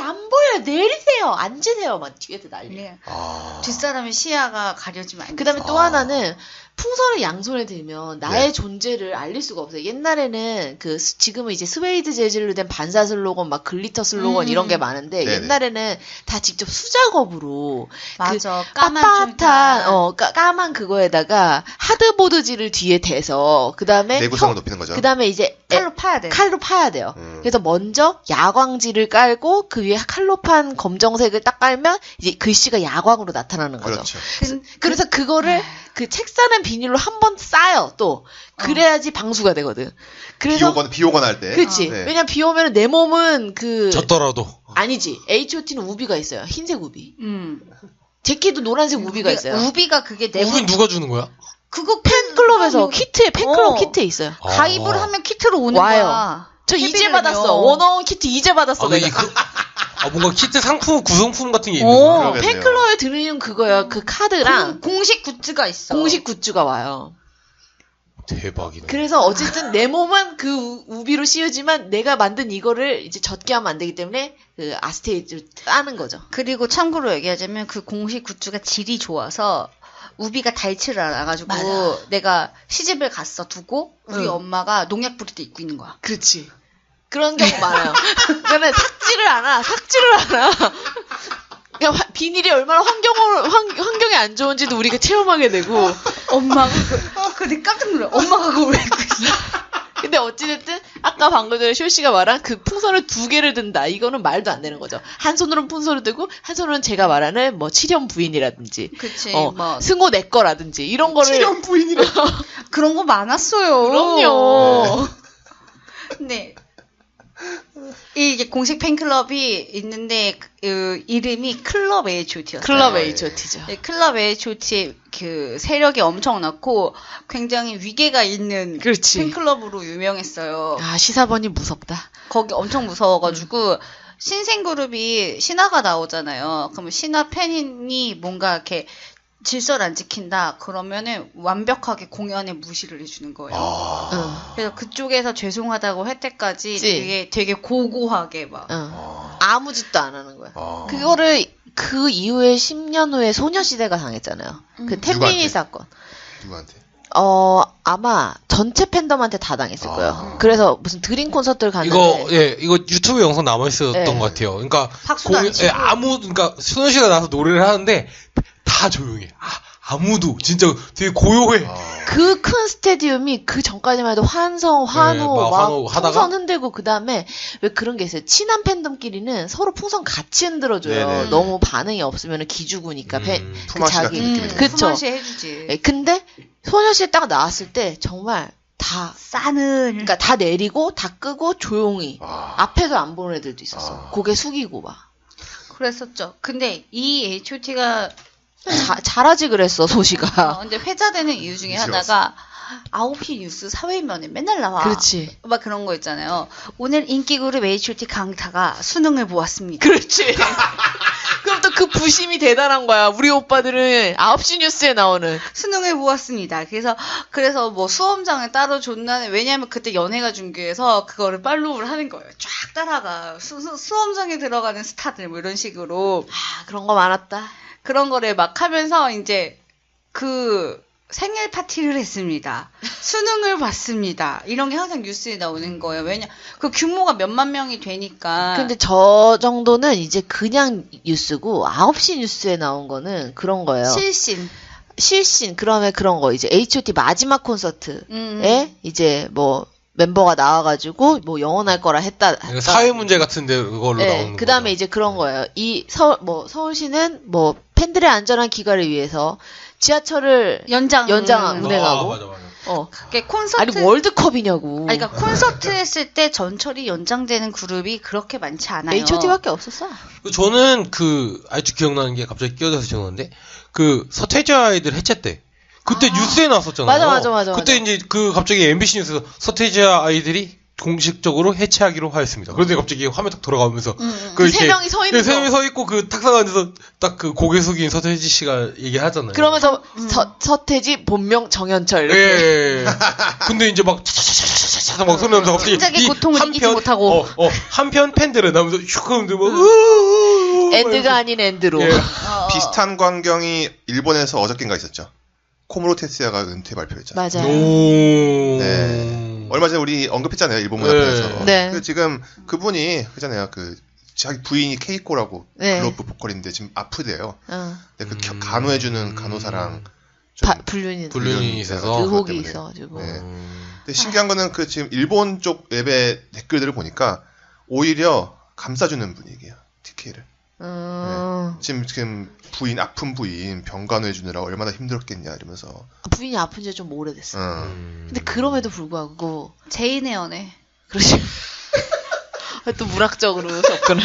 안 보여요. 내리세요. 앉으세요. 막 뒤에서 난리.
뒷사람의 시야가 가려지면 안 돼.
그다음에 또 하나는 풍선을 양손에 들면 나의
네.
존재를 알릴 수가 없어요. 옛날에는 지금은 이제 스웨이드 재질로 된 반사 슬로건, 막 글리터 슬로건 이런 게 많은데
네네.
옛날에는 다 직접 수작업으로
맞아.
그
까만
빳빳한 까만 그거에다가 하드보드지를 뒤에 대서 그다음에
내구성을 높이는 거죠.
그다음에 이제
칼로 파야 돼.
칼로 파야 돼요. 그래서 먼저 야광지를 깔고 그 위에 칼로 판 검정색을 딱 깔면 이제 글씨가 야광으로 나타나는 거죠.
그렇죠.
그래서 그거를 그 책 싸는 비닐로 한 번 싸요. 또 그래야지 방수가 되거든. 그래서
비 오거나 할 때.
그렇지.
네.
왜냐면 비 오면은 내 몸은
졌더라도.
아니지. H.O.T는 우비가 있어요. 흰색 우비.
음.
제끼도 노란색 우비가 있어요.
우비가 그게 내부
우빈 누가 주는 거야?
그거
팬클럽에서 팬클럽
어.
키트에 있어요.
가입을 하면 키트로 오는
와요.
거야.
저 이제
헤비를
받았어.
하면.
원어원 키트 이제 받았어.
아,
내가.
뭔가 키트 상품, 구성품 같은 게 있는 거야.
그러겠네요.
팬클럽에 드는 그거야. 그 카드랑
공식 굿즈가 있어.
공식 굿즈가 와요.
대박이네.
그래서 어쨌든 내 몸은 그 우비로 씌우지만 내가 만든 이거를 이제 젖게 하면 안 되기 때문에 그 아스테이지를 따는 거죠.
그리고 참고로 얘기하자면 그 공식 굿즈가 질이 좋아서 우비가 닳지를 않아가지고
맞아.
내가 시집을 갔어 두고 우리
응.
엄마가 농약 뿌릴 때 입고 있는 거야.
그렇지. 그런 경우 많아요. 그러니까 삭지를 않아. 그냥 비닐이 얼마나 환경에 안 좋은지도 우리가 체험하게 되고.
엄마가 근데 깜짝 놀라. 엄마가 그걸 왜 입고 있어?
근데 어찌됐든 아까 방금 전에 쇼 씨가 말한 그 풍선을 2개를 든다. 이거는 말도 안 되는 거죠. 한 손으로는 풍선을 들고 한 손으로는 제가 말하는 뭐 칠연 부인이라든지,
그치.
승호 내 거라든지 이런 거를
칠연 부인이라.
그런 거 많았어요.
그럼요.
네. 이게 공식 팬클럽이 있는데 그 이름이 클럽 H.O.T였어요.
클럽
네.
H.O.T죠.
네, 클럽 H.O.T의 그 세력이 엄청났고 굉장히 위계가 있는
그렇지.
팬클럽으로 유명했어요.
아 시사번이 무섭다.
거기 엄청 무서워가지고 신생 그룹이 신화가 나오잖아요. 그러면 신화 팬이 뭔가 이렇게 질서를 안 지킨다 그러면은 완벽하게 공연에 무시를 해주는 거예요.
응.
그래서 그쪽에서 죄송하다고 할 때까지
그치.
되게 고고하게 막.
응. 아무 짓도 안 하는 거야.
아.
그거를 그 이후에 10년 후에 소녀시대가 당했잖아요. 그 태민이
누구한테?
사건.
누구한테?
아마 전체 팬덤한테 다 당했을
아.
거예요. 그래서 무슨 드림 콘서트를 갔는데
이거 유튜브 영상 남아있었던
네.
것 같아요. 그러니까,
박수도 안 치고.
그러니까, 소녀시대가 나와서 노래를 하는데, 다 조용해. 아무도, 진짜 되게 고요해.
그 큰 스테디움이 그 전까지만 해도 환호
막
막
환호 하다가?
풍선 흔들고 그 다음에 왜 그런 게 있어요. 친한 팬덤끼리는 서로 풍선 같이 흔들어줘요.
네네.
너무 반응이 없으면 기죽으니까
품앗이 같은 느낌이죠.
그쵸.
품앗이 해주지.
예, 근데 소녀시대 딱 나왔을 때 정말 다
싸늘.
그러니까 다 내리고 다 끄고 조용히
아.
앞에서 안 보는 애들도 있었어.
아.
고개 숙이고 막.
그랬었죠. 근데 이 H.O.T가
잘하지 그랬어 소시가.
근데 회자되는 이유 중에
이슈가
하나가 9시 뉴스 사회면에 맨날 나와.
그렇지.
막 그런 거 있잖아요. 오늘 인기 그룹 H.O.T 강타가 수능을 보았습니다.
그렇지. 그럼 또 그 부심이 대단한 거야. 우리 오빠들은 9시 뉴스에 나오는.
수능을 보았습니다. 그래서 뭐 수험장을 따로 줬나는 왜냐면 그때 연예가 중계에서 그거를 팔로우를 하는 거예요. 쫙 따라가. 수험장에 들어가는 스타들 뭐 이런 식으로
아, 그런 거 많았다.
그런 거를 막 하면서 이제 그 생일 파티를 했습니다. 수능을 봤습니다. 이런 게 항상 뉴스에 나오는 거예요. 왜냐 그 규모가 몇만 명이 되니까.
근데 저 정도는 이제 그냥 뉴스고 9시 뉴스에 나온 거는 그런 거예요. 실신 그러면 그런 거 이제 H.O.T 마지막 콘서트에 이제 뭐 멤버가 나와가지고 뭐 영원할 거라 했다.
그러니까 사회 문제 같은데 그걸로 나오는
그 다음에
거죠.
이제 그런 거예요. 서울시는 뭐 팬들의 안전한 귀가를 위해서 지하철을
연장
운행하고.
맞아.
그게 콘서트.
아니 월드컵이냐고.
아니, 그러니까 콘서트 했을 때 전철이 연장되는 그룹이 그렇게 많지 않아요.
H.O.T.밖에 없었어.
저는 아직도 기억나는 게 갑자기 끼어들어서 기억나는데, 서태지와 아이들 해체 때. 그때 뉴스에 나왔었잖아요.
맞아.
그때 이제 갑자기 MBC 뉴스에서 서태지와 아이들이 공식적으로 해체하기로 하였습니다. 그런데 갑자기 화면 딱 돌아가면서
그 세 명이 서 있는 거.
세 명이 서 있고 그 탁상 안에서 딱 그 고개 숙인 서태지 씨가 얘기하잖아요.
그러면서 서태지 본명 정현철 이렇게.
예. 근데 이제 막 차차차차차차 막 소리 나면서 갑자기
갑자기 고통을 이기지 못하고
한편 팬들은 나면서 슉 하면서 막
엔드가 아닌 엔드로.
예.
비슷한 광경이 일본에서 어저께인가 있었죠. 코무로 테스야가 은퇴 발표했잖아요.
맞아요.
네. 얼마 전에 우리 언급했잖아요. 일본 문화편에서.
네.
지금 그분이 그잖아요. 자기 부인이 케이코라고
네.
글로브 보컬인데 지금 아프대요. 근데 간호해주는 간호사랑
불륜이
있어서
의혹이 있어가지고.
네. 근데 신기한 거는 지금 일본 쪽 웹의 댓글들을 보니까 오히려 감싸주는 분위기야. TK를. 네. 지금 아픈 부인 병간호해주느라 얼마나 힘들었겠냐 이러면서.
부인이 아픈 지 좀 오래됐어. 근데 그럼에도 불구하고
제인의 연애.
그렇지. 또 문학적으로 접근을.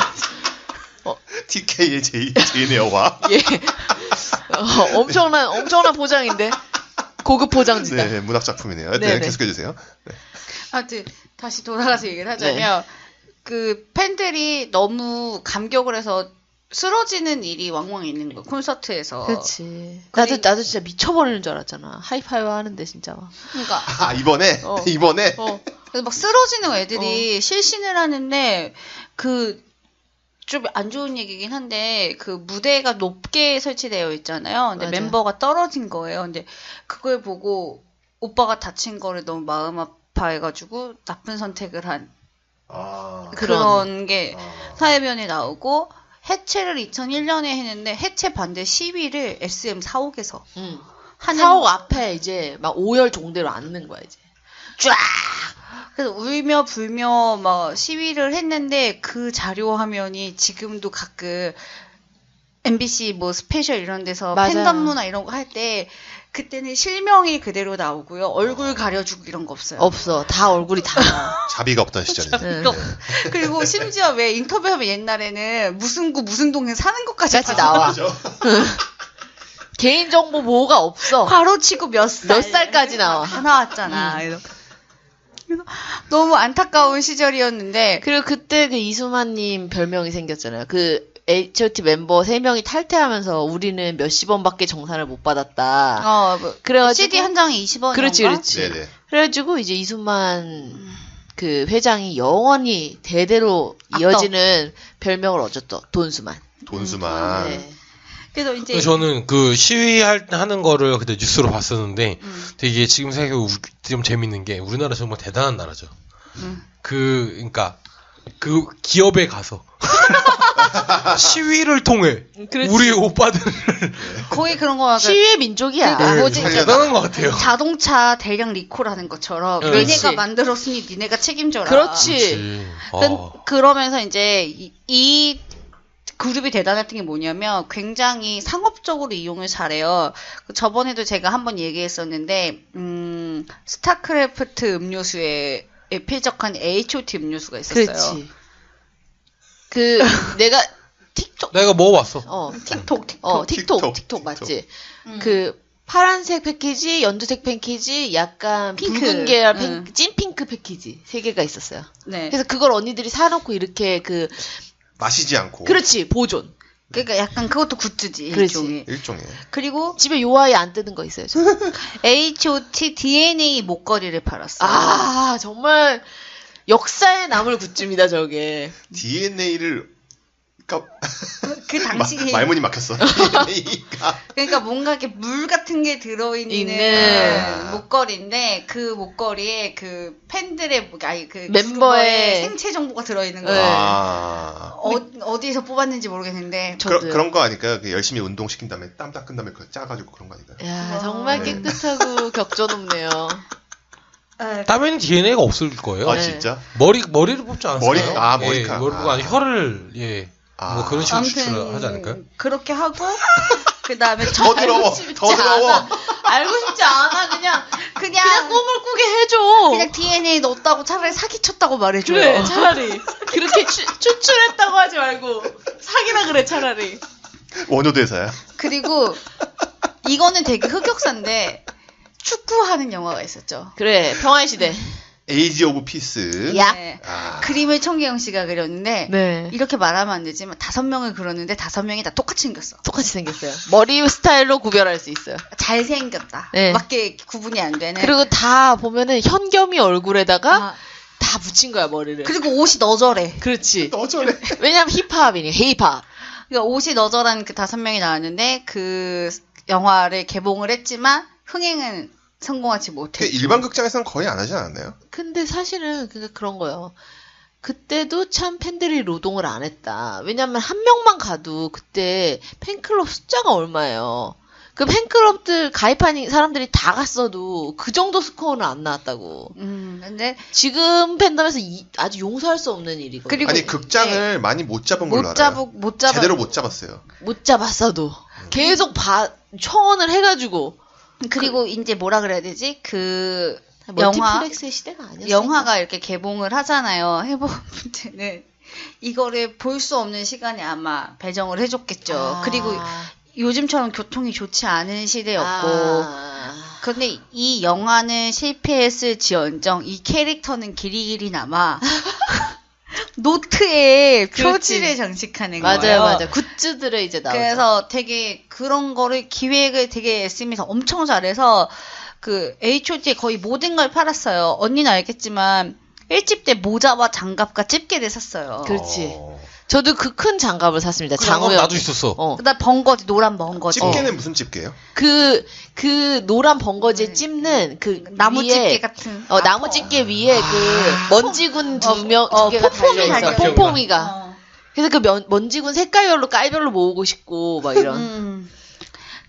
TK의 제인의 여화.
예. 엄청난 포장인데. 고급 포장지다.
네, 문학 작품이네요. 네, 계속해주세요. 네.
아무튼 다시 돌아가서 얘기를 하자면 그 팬들이 너무 감격을 해서 쓰러지는 일이 왕왕 있는 거예요. 콘서트에서.
그렇지. 나도 진짜 미쳐버리는 줄 알았잖아. 하이파이브 하는데 진짜.
그러니까.
이번에.
그래서 막 쓰러지는 애들이 실신을 하는데 좀 안 좋은 얘기긴 한데 그 무대가 높게 설치되어 있잖아요. 근데
맞아.
멤버가 떨어진 거예요. 근데 그걸 보고 오빠가 다친 거를 너무 마음 아파해가지고 나쁜 선택을 한 그런 게 사회면에 나오고 해체를 2001년에 했는데 해체 반대 시위를 SM 사옥에서
사옥 앞에 이제 막 오열 종대로 앉는 거야 이제.
쫙. 그래서 울며 불며 막 시위를 했는데 그 자료 화면이 지금도 가끔 MBC 뭐 스페셜 이런 데서
맞아요.
팬덤 문화 이런 거 할 때 그때는 실명이 그대로 나오고요. 얼굴 가려주고 이런 거 없어요.
없어. 다 얼굴이 다 나와.
자비가 없던 시절이네.
그리고 심지어 왜 인터뷰하면 옛날에는 무슨 구 무슨 동네 사는 것까지
나와. 개인정보 보호가 없어.
괄호치고 몇
살까지 나와.
다 나왔잖아. 그래서 너무 안타까운 시절이었는데.
그리고 그때 그 이수만님 별명이 생겼잖아요. 그 H.O.T 멤버 3명이 탈퇴하면서 우리는 몇십 원밖에 정산을 못 받았다. 그래가지고
CD 한 장에 20원인가?
그렇지.
네네.
그래가지고 이제 이수만 그 회장이 영원히 대대로 이어지는 별명을 얻었죠. 돈수만.
네.
그래서 이제
저는 그 시위하는 거를 그때 뉴스로 봤었는데 되게 지금 생각해보면 좀 재밌는 게 우리나라 정말 대단한 나라죠. 그러니까 그 기업에 가서 시위를 통해
그렇지.
우리 오빠들을
거의 그런 거
시위의 민족이야.
대단한 것 같아요.
자동차 대량 리콜하는 것처럼 니네가 만들었으니 니네가 책임져라.
그렇지.
그러면서 이제 이 그룹이 대단했던 게 뭐냐면 굉장히 상업적으로 이용을 잘해요. 저번에도 제가 한번 얘기했었는데 스타크래프트 음료수에 필적한 H.O.T 음료수가 있었어요.
그렇지. 내가 틱톡
내가 먹어봤어.
틱톡 맞지. 그 파란색 패키지, 연두색 패키지, 약간
핑크.
붉은 계열 찐핑크 패키지 3개가 있었어요.
네.
그래서 그걸 언니들이 사놓고 이렇게
마시지 않고.
그렇지, 보존.
그러니까 약간 그것도 굿즈지.
일종의.
그리고
집에 요 아이 안 뜨는 거 있어요.
H.O.T DNA 목걸이를 팔았어요.
정말 역사에 남을 굿즈입니다, 저게.
DNA를
그 당시
말문이 막혔어.
그러니까 뭔가 이렇게 물 같은 게 들어있는 목걸이인데 그 목걸이에 그 팬들의 그
멤버의
생체 정보가 들어있는 거예요. 어디에서 뽑았는지 모르겠는데
그런 거 아닐까요? 열심히 운동 시킨 다음에 땀 닦은 다음에 그거 짜가지고 그런 거 아닐까요?
야 정말 깨끗하고 격조 높네요.
땀에는 DNA가 없을 거예요.
진짜?
머리를 뽑지 않았어요?
머리카락.
머리가 아니 혀를 뭐 그런 식으로 추출하지 않을까요?
그렇게 하고 그 다음에
더 더러워.
알고 싶지 않아. 그냥 꿈을 꾸게 해줘.
그냥 DNA 넣었다고 차라리 사기쳤다고 말해줘요.
그래 차라리 그렇게 추출했다고 하지 말고 사기라 그래 차라리.
원효 대사야.
그리고 이거는 되게 흑역사인데 축구하는 영화가 있었죠.
그래 평화의 시대.
에이지 오브 피스.
네. 그림을 청계영 씨가 그렸는데 이렇게 말하면 안 되지만 5명을 그렸는데 5명이 다 똑같이 생겼어.
똑같이 생겼어요. 머리 스타일로 구별할 수 있어요.
잘생겼다. 밖에 구분이 안 되는.
그리고 다 보면은 현겸이 얼굴에다가 다 붙인 거야 머리를.
그리고 옷이 너절해.
그렇지.
너절해.
왜냐면 힙합이니 힙합.
그러니까 옷이 너절한 그 5명이 나왔는데 그 영화를 개봉을 했지만 흥행은 성공하지 못했죠.
일반 극장에서는 거의 안 하지 않았나요?
근데 사실은 그런 거예요. 그때도 참 팬들이 노동을 안 했다. 왜냐면 한 명만 가도 그때 팬클럽 숫자가 얼마예요. 그 팬클럽들 가입한 사람들이 다 갔어도 그 정도 스코어는 안 나왔다고.
근데
지금 팬덤에서 아주 용서할 수 없는 일이거든요.
그리고
아니 극장을 많이 못 잡은 걸로 알아요. 제대로 못 잡았어요.
못 잡았어도 계속 청원을 해가지고.
그리고 이제 뭐라 그래야 되지? 그
멀티플렉스의 시대가 아니었어요.
영화가 이렇게 개봉을 하잖아요. 해보는 때는 이거를 볼 수 없는 시간에 아마 배정을 해줬겠죠. 그리고 요즘처럼 교통이 좋지 않은 시대였고. 근데 이 영화는 실패했을지언정 이 캐릭터는 길이길이 남아 노트에 표지를 장식하는 거예요.
맞아요. 굿즈들에 이제 나오죠.
그래서 되게 그런 거를 기획을 되게 SM에서 엄청 잘해서 그 H.O.T에 거의 모든 걸 팔았어요. 언니는 알겠지만 1집 때 모자와 장갑과 집게를 샀어요.
그렇지. 저도 그 큰 장갑을 샀습니다. 장갑
나도 있었어.
그다음 번거지, 노란 번거지.
집게는 무슨 집게예요?
그 노란 번거지에 찝는 그
나무
위에,
집게 같은.
나무 집게 위에 그 먼지군 두 개가
폼폼이
달려있어. 폼폼이가. 그래서 그 먼지군 색깔별로 깔별로 모으고 싶고 막 이런.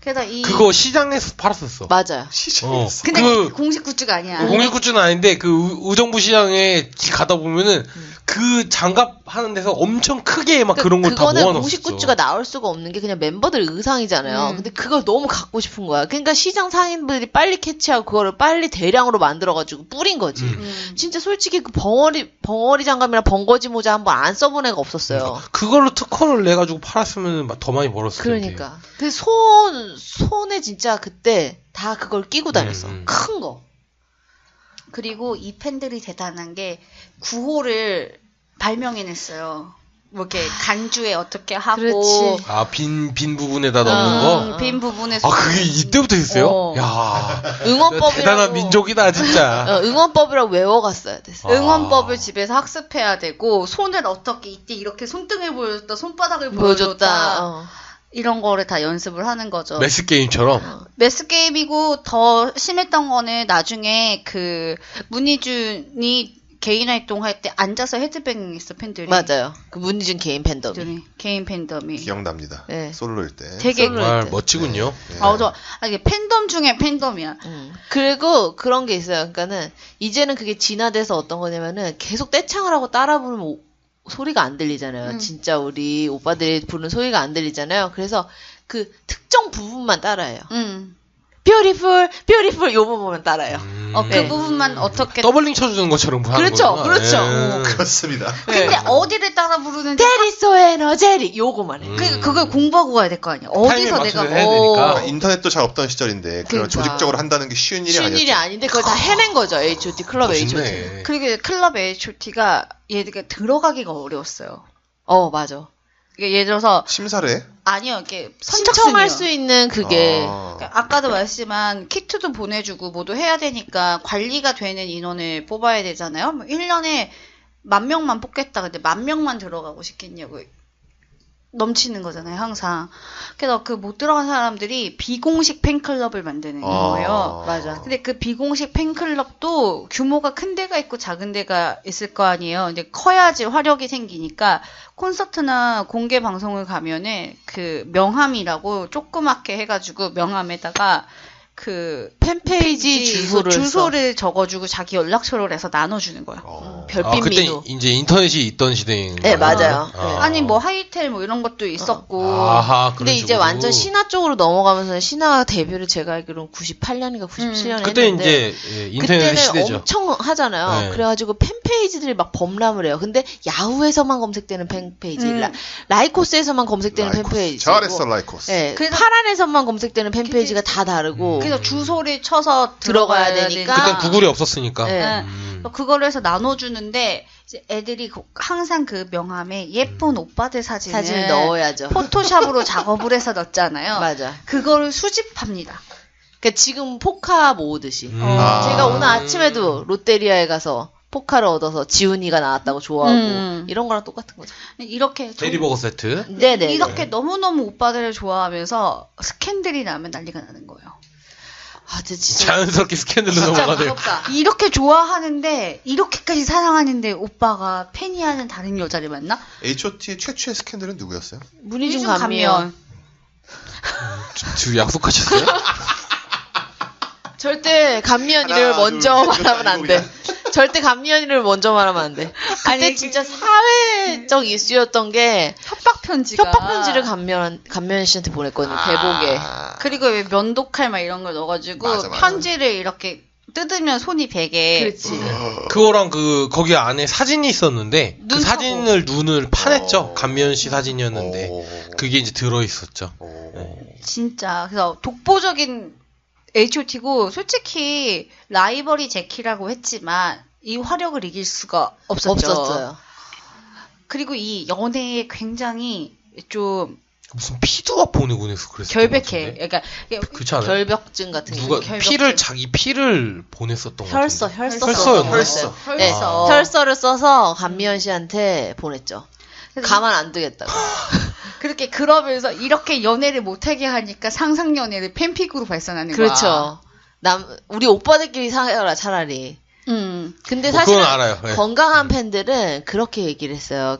그래서
그거 시장에서 팔았었어.
맞아요.
시장에서.
근데 공식 굿즈가 아니야.
공식 굿즈는 아닌데 그 우정부 시장에 가다 보면은 그 장갑 하는 데서 엄청 크게 막 그런 걸 다 모아놨었어.
그거는 공식 굿즈가 나올 수가 없는 게 그냥 멤버들 의상이잖아요. 근데 그걸 너무 갖고 싶은 거야. 그러니까 시장 상인들이 빨리 캐치하고 그거를 빨리 대량으로 만들어가지고 뿌린 거지. 진짜 솔직히 그 벙어리 장갑이랑 번거지 모자 한번 안 써본 애가 없었어요.
그걸로 특허를 내가지고 팔았으면 더 많이 벌었을 텐데.
그러니까. 그 손에 진짜 그때 다 그걸 끼고 다녔어. 큰 거.
그리고 이 팬들이 대단한 게 9호를 발명해냈어요. 뭐 이렇게 간주에 어떻게 하고.
그렇지.
빈 부분에다 넣는 거?
빈 부분에서.
그게 이때부터 있어요? 야.
응원법이라고.
대단한 민족이다, 진짜.
응원법이라고 외워갔어야 됐어.
응원법을 집에서 학습해야 되고, 손을 어떻게, 이때 이렇게 손등을 보여줬다, 손바닥을 보여줬다. 이런 거를 다 연습을 하는 거죠.
매스게임처럼?
매스게임이고, 더 심했던 거는 나중에 그, 문희준이 개인 활동할 때 앉아서 헤드뱅 했어, 팬들이.
맞아요. 그 문희준 개인 팬덤이.
개인 팬덤이.
기억납니다.
네.
솔로일 때.
되게
정말 멋지군요.
네.
이게 팬덤 중에 팬덤이야.
그리고 그런 게 있어요. 그러니까는 이제는 그게 진화돼서 어떤 거냐면은 계속 떼창을 하고 따라 부르면 소리가 안 들리잖아요. 진짜 우리 오빠들이 부르는 소리가 안 들리잖아요. 그래서 그 특정 부분만 따라해요. beautiful 요 부분만 따라해요.
그 부분만 어떻게
더블링 쳐주는 것처럼 하는
그렇죠,
거구나.
그렇죠.
그렇습니다.
근데 어디를 따라 부르는지
That is so energetic 요거만 해.
그걸 공부하고 가야 될 거 아니야. 어디서 내가
해야 되니까.
인터넷도 잘 없던 시절인데 그런 조직적으로 한다는 게 쉬운 일이 아니었죠.
쉬운 일이 아닌데 그걸 다 해낸 거죠. H.O.T 클럽 H.O.T.
그리고 클럽 H.O.T가 얘가 들어가기가 어려웠어요.
맞아.
예를 들어서
심사를 해?
아니요, 이렇게
신청할 수 있는 그게
아까도 말했지만 키트도 보내주고 뭐도 해야 되니까 관리가 되는 인원을 뽑아야 되잖아요. 뭐 1년에 10,000명만 뽑겠다. 근데 10,000명만 들어가고 싶겠냐고. 넘치는 거잖아요, 항상. 그래서 그 못 들어간 사람들이 비공식 팬클럽을 만드는 거예요.
맞아.
근데 그 비공식 팬클럽도 규모가 큰 데가 있고 작은 데가 있을 거 아니에요. 근데 커야지 화력이 생기니까 콘서트나 공개 방송을 가면은 그 명함이라고 조그맣게 해가지고 명함에다가 그
팬페이지
주소를 적어주고 자기 연락처를 해서 나눠주는 거야.
별빛
그때
민호.
이제 인터넷이 있던 시대인
네, 맞아요.
아니 뭐 하이텔 뭐 이런 것도 있었고.
근데 이제 완전 신화 쪽으로 넘어가면서 신화 데뷔를 제가 알기로는 98년인가 97년에
그때
했는데
이제 인터넷
그때는
시대죠.
엄청 하잖아요.
네.
그래가지고 팬페이지들이 막 범람을 해요. 근데 야후에서만 검색되는 팬페이지, 라이코스에서만 검색되는 팬페이지.
잘했어 라이코스.
네, 파란에서만 검색되는 팬페이지가 다 다르고.
그래서 주소를 쳐서
들어가야 되니까.
그땐 구글이 없었으니까.
네.
그거를 해서 나눠주는데 이제 애들이 항상 그 명함에 예쁜 오빠들 사진을
넣어야죠.
포토샵으로 작업을 해서 넣잖아요.
맞아.
그거를 수집합니다.
그러니까 지금 포카 모으듯이. 제가 오늘 아침에도 롯데리아에 가서 포카를 얻어서 지훈이가 나왔다고 좋아하고 이런 거랑 똑같은 거죠.
이렇게
대리버거 세트.
네네.
이렇게 너무너무 오빠들을 좋아하면서 스캔들이 나면 난리가 나는 거예요.
아, 진짜
자연스럽게 스캔들로
진짜
넘어가네요.
무섭다.
이렇게 좋아하는데 이렇게까지 사랑하는데 오빠가 팬이하는 다른 여자를 만나?
H.O.T의 최초의 스캔들은 누구였어요?
문희중 감면.
지금 약속하셨어요?
절대 감미연이를
하나,
먼저
둘, 셋,
말하면 안 돼. 절대 감미연이를 먼저 말하면 안 돼. 그때
아니,
진짜 사회적 이슈였던 게
협박 편지가.
협박 편지를 감미연 씨한테 보냈거든요. 대복에.
그리고 왜 면도칼 막 이런 걸 넣어가지고
맞아.
편지를 이렇게 뜯으면 손이 베게.
그렇지.
그거랑 거기 안에 사진이 있었는데 그
눈
사진을 눈을 파냈죠.
어.
감미연 씨 사진이었는데
오.
그게 이제 들어있었죠.
오.
진짜. 그래서 독보적인 H.O.T고 솔직히 라이벌이 제키라고 했지만 이 화력을 이길 수가 없었죠.
없었어요.
그리고 이 연애에 굉장히 좀
무슨 피도 보내고 해서 그랬어요.
결백해. 그러니까
그렇지 않아요?
결벽증 같은 게.
누가
결벽증.
자기 피를 보냈었던 거 같은데.
혈서였나?
혈서.
네,
혈서.
혈서를 써서 감미연 씨한테 보냈죠.
그래서
가만 안 두겠다고.
그렇게 그러면서 이렇게 연애를 못하게 하니까 상상 연애를 팬픽으로 발산하는 거야.
그렇죠. 우리 오빠들끼리 사겨라, 차라리. 근데
뭐
사실은
그건 알아요. 네.
건강한 팬들은 그렇게 얘기를 했어요.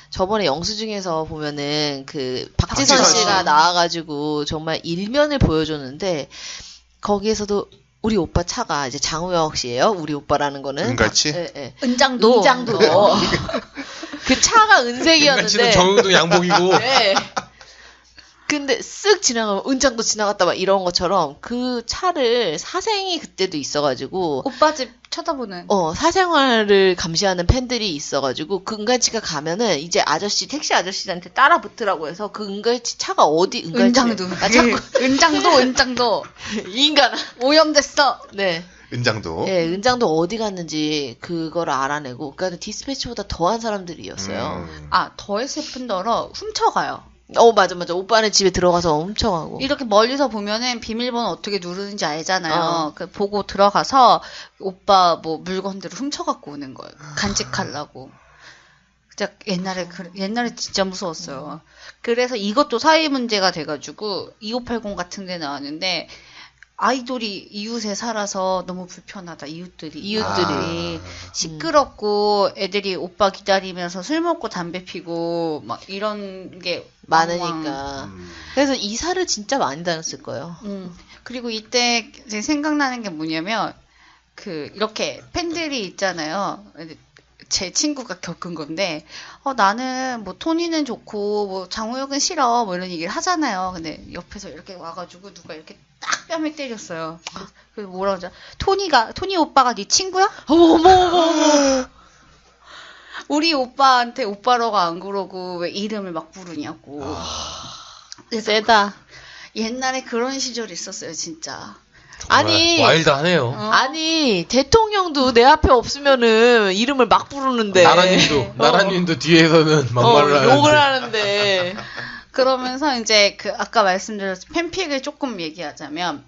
저번에 영수증에서 보면은 박지선
박지선
씨가
씨.
나와가지고 정말 일면을 보여줬는데 거기에서도 우리 오빠 차가 이제 장우혁 씨예요. 우리 오빠라는 거는.
은갈치?
예, 예.
은장도.
은장도. 그 차가 은색이었는데.
지금 정우도 양복이고.
네. 근데 쓱 지나가면 은장도 지나갔다 막 이런 것처럼 그 차를 사생이 그때도 있어가지고
오빠 집 쳐다보는.
사생활을 감시하는 팬들이 있어가지고 그 은갈치가 가면은 이제 택시 아저씨한테 따라 붙으라고 해서 그 은갈치 차가 어디
은장도.
아, 자꾸
은장도.
이 인간아.
오염됐어.
네.
은장도.
네, 은장도 어디 갔는지 그거를 알아내고 그러니까 디스패치보다 더한 사람들이었어요.
아, 더 했을 뿐더러 훔쳐가요.
맞아. 오빠는 집에 들어가서 훔쳐가고.
이렇게 멀리서 보면은 비밀번호 어떻게 누르는지 알잖아요.
어.
그 보고 들어가서 오빠 뭐 물건들을 훔쳐갖고 오는 거예요. 간직하려고. 진짜 옛날에 진짜 무서웠어요. 그래서 이것도 사회 문제가 돼가지고 2580 같은 데 나왔는데 아이돌이 이웃에 살아서 너무 불편하다. 이웃들이 시끄럽고 애들이 오빠 기다리면서 술 먹고 담배 피고 막 이런 게
많으니까. 그래서 이사를 진짜 많이 다녔을 거예요.
그리고 이때 제 생각나는 게 뭐냐면 이렇게 팬들이 있잖아요. 제 친구가 겪은 건데, 나는 뭐 토니는 좋고 뭐 장우혁은 싫어 뭐 이런 얘기를 하잖아요. 근데 옆에서 이렇게 와가지고 누가 이렇게 딱 뺨을 때렸어요. 그래서 뭐라 그러죠? 토니 오빠가 네 친구야?
어머.
우리 오빠한테 오빠라고 안 그러고 왜 이름을 막 부르냐고.
세다.
옛날에 그런 시절이 있었어요, 진짜.
아니,
와일드하네요.
아니 대통령도 내 앞에 없으면은 이름을 막 부르는데.
나라님도 뒤에서는 막말을 하는데.
욕을 하는데.
그러면서 이제 아까 말씀드렸던 팬픽을 조금 얘기하자면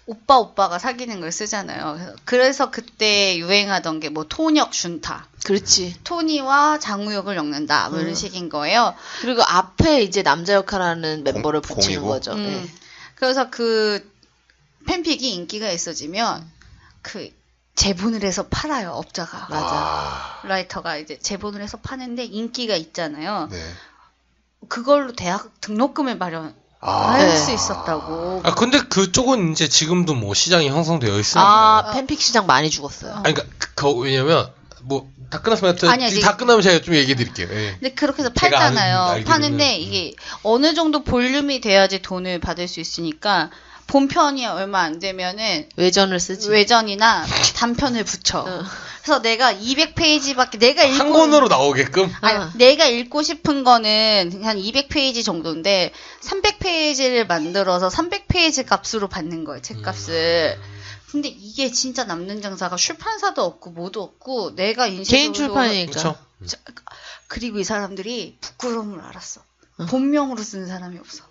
오빠가 사귀는 걸 쓰잖아요. 그래서 그때 유행하던 게 뭐 토녁 준타.
그렇지.
토니와 장우혁을 엮는다. 뭐 이런 식인 거예요.
그리고 앞에 이제 남자 역할하는 멤버를 붙이는
공이고?
거죠. 네.
그래서 팬픽이 인기가 있어지면 재본을 해서 팔아요, 업자가.
맞아.
라이터가 이제 재본을 해서 파는데 인기가 있잖아요.
네.
그걸로 대학 등록금을 마련할
네.
수 있었다고.
근데 그쪽은 이제 지금도 뭐 시장이 형성되어 있으니까.
팬픽 시장 많이 죽었어요.
그러니까 왜냐면 다 끝났으면
아니,
다 끝나면 제가 좀 얘기해 드릴게요. 예.
근데 그렇게 해서
제가
팔잖아요.
알기로는.
파는데 이게 어느 정도 볼륨이 돼야지 돈을 받을 수 있으니까 본편이 얼마 안 되면은
외전을 쓰지.
외전이나 단편을 붙여. 그래서 내가 200페이지밖에
한 권으로 나오게끔.
내가 읽고 싶은 거는 한 200페이지 정도인데 300페이지를 만들어서 300페이지 값으로 받는 거예요. 책값을. 근데 이게 진짜 남는 장사가 출판사도 없고 뭐도 없고 내가 인식으로
개인 출판이니까.
그렇죠.
그리고 이 사람들이 부끄러움을 알았어. 본명으로 쓰는 사람이 없어.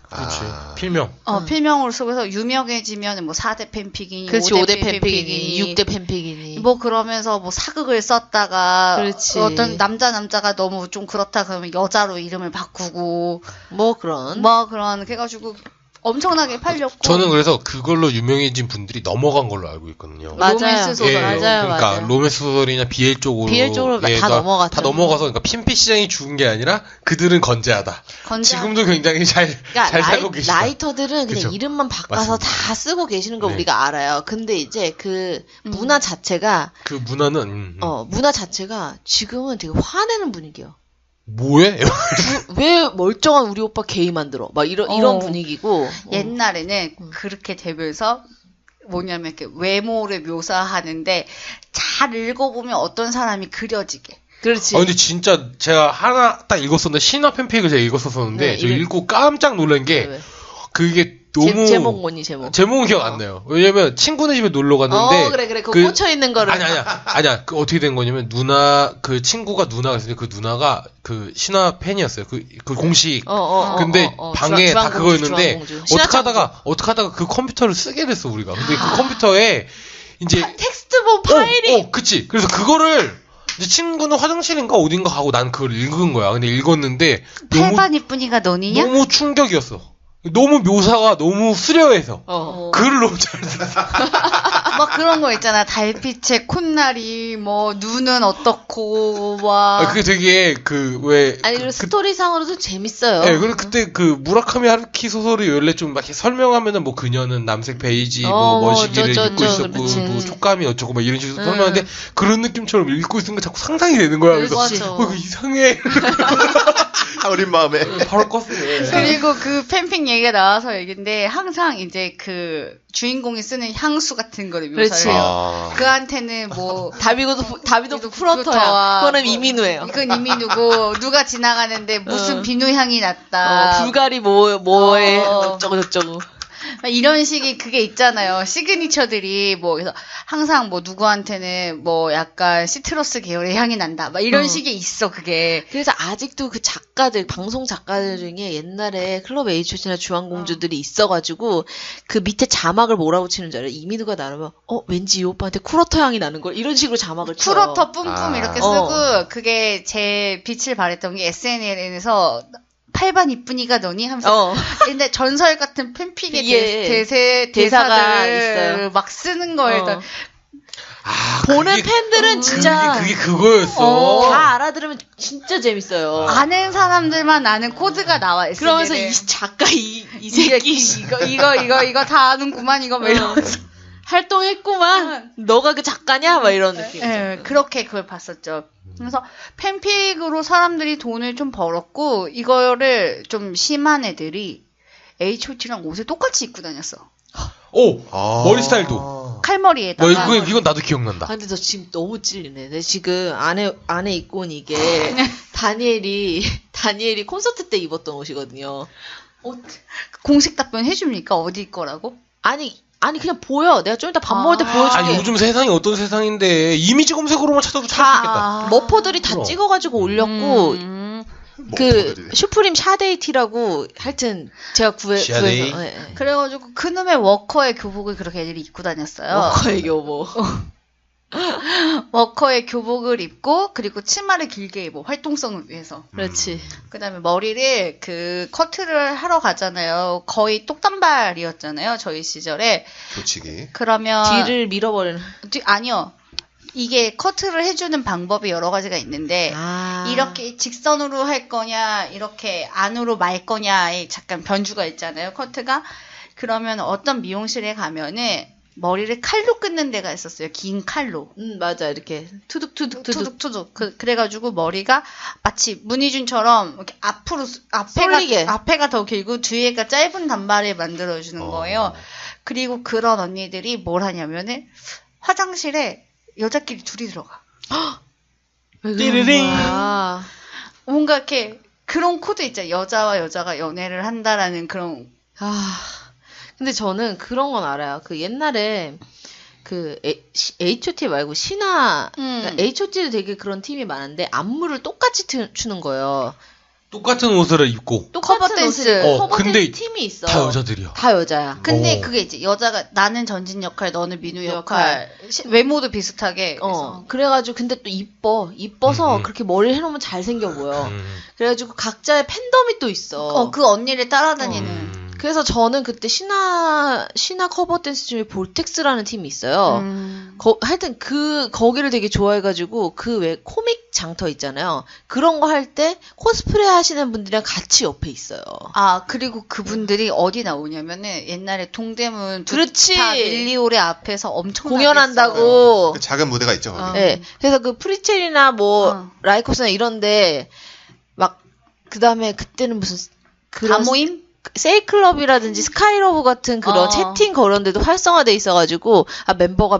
그렇지. 필명.
필명으로 쓰고서 유명해지면 뭐 4대 팬픽이니,
그렇지.
5대
5대 팬픽이니, 6대 팬픽이니.
뭐 그러면서 뭐 사극을 썼다가
그렇지.
어떤 남자가 너무 좀 그렇다 그러면 여자로 이름을 바꾸고
뭐 그런
해가지고 엄청나게 팔렸고.
저는 그래서 그걸로 유명해진 분들이 넘어간 걸로 알고 있거든요.
맞아요.
로맨스 소설.
예,
맞아요,
그러니까
맞아요.
로맨스 소설이나 BL 쪽으로
BL 쪽으로 다 넘어갔죠.
다 넘어가서 그러니까 핀피 시장이 죽은 게 아니라 그들은 건재하다. 지금도 굉장히 잘 살고 계시다.
라이터들은 그냥
그쵸?
이름만 바꿔서
맞습니다.
다 쓰고 계시는 거
네.
우리가 알아요. 근데 이제 그 문화 자체가
그 문화는
문화 자체가 지금은 되게 화내는 분위기예요.
뭐해?
왜 멀쩡한 우리 오빠 게이 만들어? 막 이런 분위기고.
옛날에는 그렇게 되면서 뭐냐면 이렇게 외모를 묘사하는데 잘 읽어보면 어떤 사람이 그려지게.
그렇지.
근데 진짜 제가 하나 딱 읽었었는데 신화 팬픽을 제가 읽었었는데
네,
저 읽고 깜짝 놀란 게
왜?
그게 너무
제목 뭐니 제목?
제목은 기억 안 나요. 왜냐면 친구네 집에 놀러 갔는데
그래 그거 꽂혀 있는 거를
아니야. 그 어떻게 된 거냐면 그 친구가 누나가 있었는데 그 누나가 그 신화 팬이었어요. 그 공식. 근데 방에 다 그거였는데 어떻게 하다가 그 컴퓨터를 쓰게 됐어 우리가. 근데 그 컴퓨터에 이제
텍스트본 파일이
그치. 그래서 그거를 이제 친구는 화장실인가 어딘가 가고 난 그걸 읽은 거야. 근데 읽었는데
팔반 이쁜이가 너니냐?
너무 충격이었어. 너무 묘사가 너무 수려해서 글을 너무 잘 썼어.
막 그런 거 있잖아. 달빛의 콧날이 뭐 눈은 어떻고 와.
그게 되게
그리고 스토리상으로도 재밌어요.
네, 그리고 그때 그 무라카미 하루키 소설이 원래 좀 막 설명하면은 뭐 그녀는 남색 베이지 먼 시기를 입고 있었고 뭐 촉감이 어쩌고 막 이런 식으로 설명하는데 그런 느낌처럼 읽고 있으니까 자꾸 상상이 되는 거야. 그래서 이거 이상해.
어린 마음에
바로 껐어요.
그리고 그 팬픽 얘기가 나와서 얘긴데 항상 이제 그 주인공이 쓰는 향수 같은 거를 묘사해요. 그한테는 뭐
다비도 프로터야. 그거는
뭐,
이민우예요.
이건 이민우고 누가 지나가는데 무슨 비누 향이 났다.
불가리 뭐에 어쩌고 저쩌고.
이런 식의 그게 있잖아요. 시그니처들이 뭐 그래서 항상 뭐 누구한테는 뭐 약간 시트러스 계열의 향이 난다. 막 이런 식의 있어 그게.
그래서 아직도 그 작가들 방송 작가들 중에 옛날에 클럽 H나 주황공주들이 있어가지고 그 밑에 자막을 뭐라고 치는 줄 알아요? 이민우가 나르면 왠지 이 오빠한테 쿠러터 향이 나는 걸 이런 식으로 자막을 쳐요.
쿠러터 뿜뿜 이렇게 쓰고 그게 제 빛을 발했던 게 SNL에서 8반 이쁜이가 너니? 하면서 근데 전설 같은 팬픽의 대사가 있어요. 막 쓰는 거예요.
보는 팬들은 진짜
그게 그거였어.
다 알아들으면 진짜 재밌어요.
아는 사람들만 아는 코드가 나와 있어요.
그러면서 이 작가 이 새끼
이거 다 아는구만 이거 막 이러면서
활동했구만. 너가 그 작가냐? 막 이런 느낌.
네, 그렇게 그걸 봤었죠. 그래서 팬픽으로 사람들이 돈을 좀 벌었고 이거를 좀 심한 애들이 H.O.T랑 옷을 똑같이 입고 다녔어.
머리 스타일도.
칼머리에다가.
이건 나도 기억난다.
근데 너 지금 너무 찔리네. 내 지금 안에 입고 온 이게 다니엘이 콘서트 때 입었던 옷이거든요.
공식 답변 해줍니까? 어디 거라고?
아니 그냥 보여. 내가 좀 이따 밥 먹을 때 보여줄게.
요즘 세상이 어떤 세상인데 이미지 검색으로만 찾아도 찾을 수 있겠다.
머퍼들이 다 찍어가지고 올렸고 그 슈프림 샤데이티라고 하여튼 제가 구해서 네.
그래가지고 그놈의 워커의 교복을 그렇게 애들이 입고 다녔어요.
워커의 교복.
워커의 교복을 입고 그리고 치마를 길게 입어 활동성을 위해서.
그렇지.
그다음에 머리를 커트를 하러 가잖아요. 거의 똑단발이었잖아요. 저희 시절에.
교치기.
그러면
뒤를 밀어버리는.
아니요. 이게 커트를 해주는 방법이 여러 가지가 있는데 이렇게 직선으로 할 거냐 이렇게 안으로 말 거냐에 잠깐 변주가 있잖아요. 커트가. 그러면 어떤 미용실에 가면은 머리를 칼로 끊는 데가 있었어요. 긴 칼로.
맞아. 이렇게 투둑.
그래가지고 머리가 마치 문희준처럼 이렇게 앞에가 더 길고 뒤에가 짧은 단발을 만들어주는 거예요. 그리고 그런 언니들이 뭘 하냐면은 화장실에 여자끼리 둘이 들어가.
띠리링.
뭔가 이렇게 그런 코드 있잖아요. 여자와 여자가 연애를 한다라는 그런.
근데 저는 그런 건 알아요. 그 옛날에 그 H.O.T 말고 신화 H.O.T도 되게 그런 팀이 많은데 안무를 똑같이 추는 거예요.
똑같은 옷을 입고.
똑같은
댄스.
커버
근데
댄스 팀이 있어.
다 여자들이야.
다 여자야.
근데 그게 이제 여자가 나는 전진 역할, 너는 민우 역할. 외모도 비슷하게.
그래가지고 근데 또 이뻐서 그렇게 머리를 해놓으면 잘생겨 보여. 그래가지고 각자의 팬덤이 또 있어.
그 언니를 따라다니는.
그래서 저는 그때 신화 커버 댄스 중에 볼텍스라는 팀이 있어요. 하여튼 거기를 되게 좋아해가지고 그 외 코믹 장터 있잖아요. 그런 거 할 때 코스프레 하시는 분들이랑 같이 옆에 있어요.
아, 그리고 그분들이 어디 나오냐면은 옛날에 동대문
그렇지.
밀리오레 앞에서 엄청
공연한다고.
그 작은 무대가 있죠. 거기.
네. 그래서 그 프리첼이나 뭐 라이코스나 이런데 막 그다음에 그때는 무슨 그런
모임?
세이클럽이라든지 스카이러브 같은 그런 채팅 그런 데도 활성화돼 있어가지고 멤버가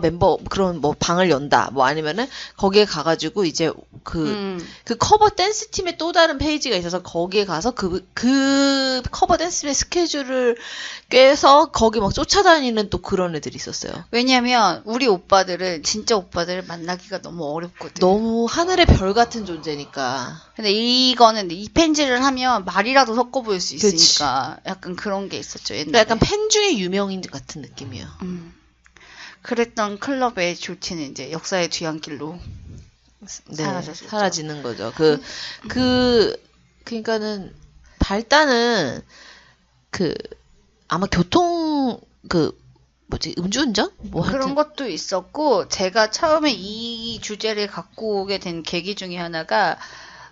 그런 뭐 방을 연다 뭐 아니면은 거기에 가가지고 이제 그 커버 댄스 팀의 또 다른 페이지가 있어서 거기에 가서 그 커버 댄스의 스케줄을 꿰서 거기 막 쫓아다니는 또 그런 애들이 있었어요.
왜냐면 우리 오빠들은 진짜 오빠들을 만나기가 너무 어렵거든.
너무 하늘의 별 같은 존재니까.
근데 이거는 이 펜질을 하면 말이라도 섞어 보일 수 있으니까 약간 그런 게 있었죠. 옛날에.
약간 팬 중에 유명인 같은 느낌이에요.
그랬던 클럽의 조치는 이제 역사의 뒤안길로
사라지는 거죠. 그러니까는 발단은 아마 음주운전? 뭐
그런 것도 있었고, 제가 처음에 이 주제를 갖고 오게 된 계기 중에 하나가,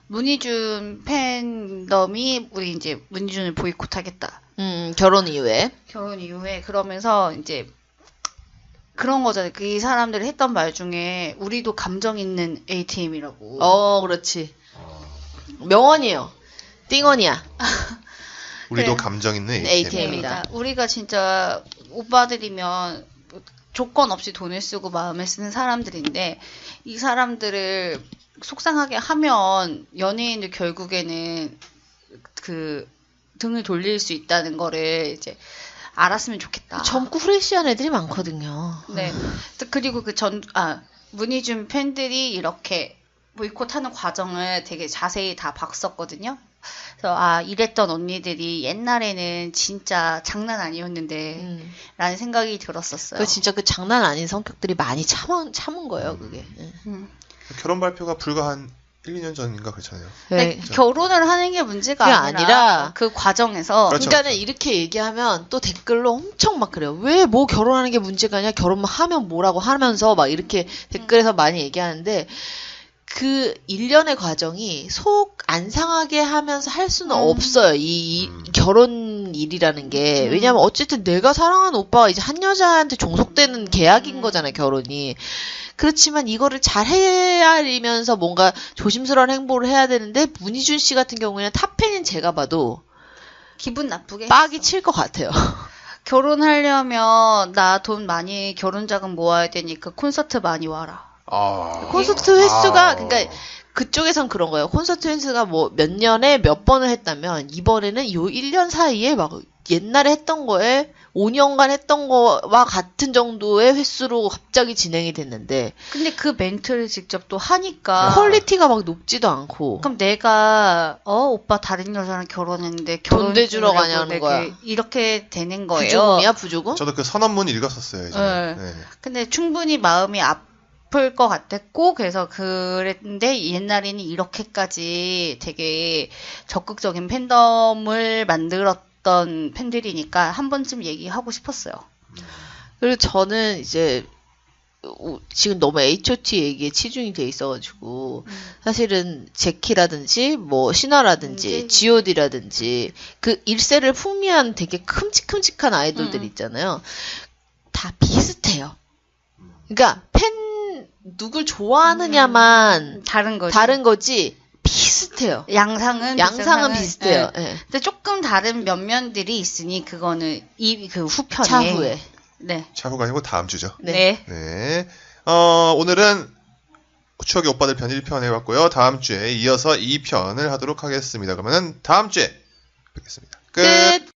문희준 팬덤이 우리 이제 문희준을 보이콧하겠다.
결혼 이후에.
그러면서 이제 그런 거잖아요. 이 사람들이 했던 말 중에 우리도 감정 있는 ATM이라고.
그렇지. 명언이에요. 띵언이야.
우리도 감정 있는
ATM이다.
우리가 진짜 오빠들이면 조건 없이 돈을 쓰고 마음을 쓰는 사람들인데 이 사람들을 속상하게 하면 연예인들 결국에는 그 등을 돌릴 수 있다는 거를 이제 알았으면 좋겠다.
젊고 프레시한 애들이 많거든요.
네. 그리고 문희준 팬들이 이렇게 보이콧하는 과정을 되게 자세히 다 봤었거든요. 그래서 이랬던 언니들이 옛날에는 진짜 장난 아니었는데 라는 생각이 들었었어요.
진짜 그 장난 아닌 성격들이 많이 참은 거예요, 그게.
결혼 발표가 불과 한 1, 2년 전인가 그렇잖아요.
네. 결혼을 하는 게 문제가 아니라 그 과정에서
그러니까는 이렇게 얘기하면 또 댓글로 엄청 막 그래요. 왜 뭐 결혼하는 게 문제가 아니야? 결혼만 하면 뭐라고 하면서 막 이렇게 댓글에서 많이 얘기하는데 그 일련의 과정이 속 안 상하게 하면서 할 수는 없어요. 이 결혼 일이라는 게. 왜냐면 어쨌든 내가 사랑하는 오빠가 이제 한 여자한테 종속되는 계약인 거잖아요, 결혼이. 그렇지만 이거를 잘 헤아리면서 뭔가 조심스러운 행보를 해야 되는데 문희준 씨 같은 경우에는 탑팬인 제가 봐도
기분 나쁘게
빡이 칠 것 같아요.
결혼하려면 나 돈 많이 결혼 자금 모아야 되니까 콘서트 많이 와라.
콘서트 횟수가 그러니까 그쪽에선 그런 거예요. 콘서트 횟수가 뭐 몇 년에 몇 번을 했다면 이번에는 요 1년 사이에 막 옛날에 했던 거에 5년간 했던 거와 같은 정도의 횟수로 갑자기 진행이 됐는데
근데 그 멘트를 직접 또 하니까
퀄리티가 막 높지도 않고
그럼 내가 오빠 다른 여자랑 결혼했는데
돈 대주러 가냐는 거야.
이렇게 되는 거예요.
부조금이야 부조금?
저도 그 선언문 읽었었어요.
네. 근데 충분히 마음이 아플 것 같았고 그래서 그랬는데 옛날에는 이렇게까지 되게 적극적인 팬덤을 만들었던 팬들이니까 한 번쯤 얘기하고 싶었어요.
그리고 저는 이제 지금 너무 H.O.T 얘기에 치중이 돼 있어가지고 사실은 제키라든지 뭐 신화라든지 G.O.D라든지 그 일세를 풍미한 되게 큼직큼직한 아이돌들 있잖아요. 다 비슷해요. 그러니까 누굴 좋아하느냐만 다른 거지 비슷해요.
양상은
비슷해요. 네.
근데 조금 다른 면면들이 있으니 그거는 그 후편에
차후에.
네.
차후가 아니고 다음 주죠.
네.
네. 오늘은 추억의 오빠들 편 1편 해봤고요. 다음 주에 이어서 2편을 하도록 하겠습니다. 그러면 다음 주에 뵙겠습니다. 끝.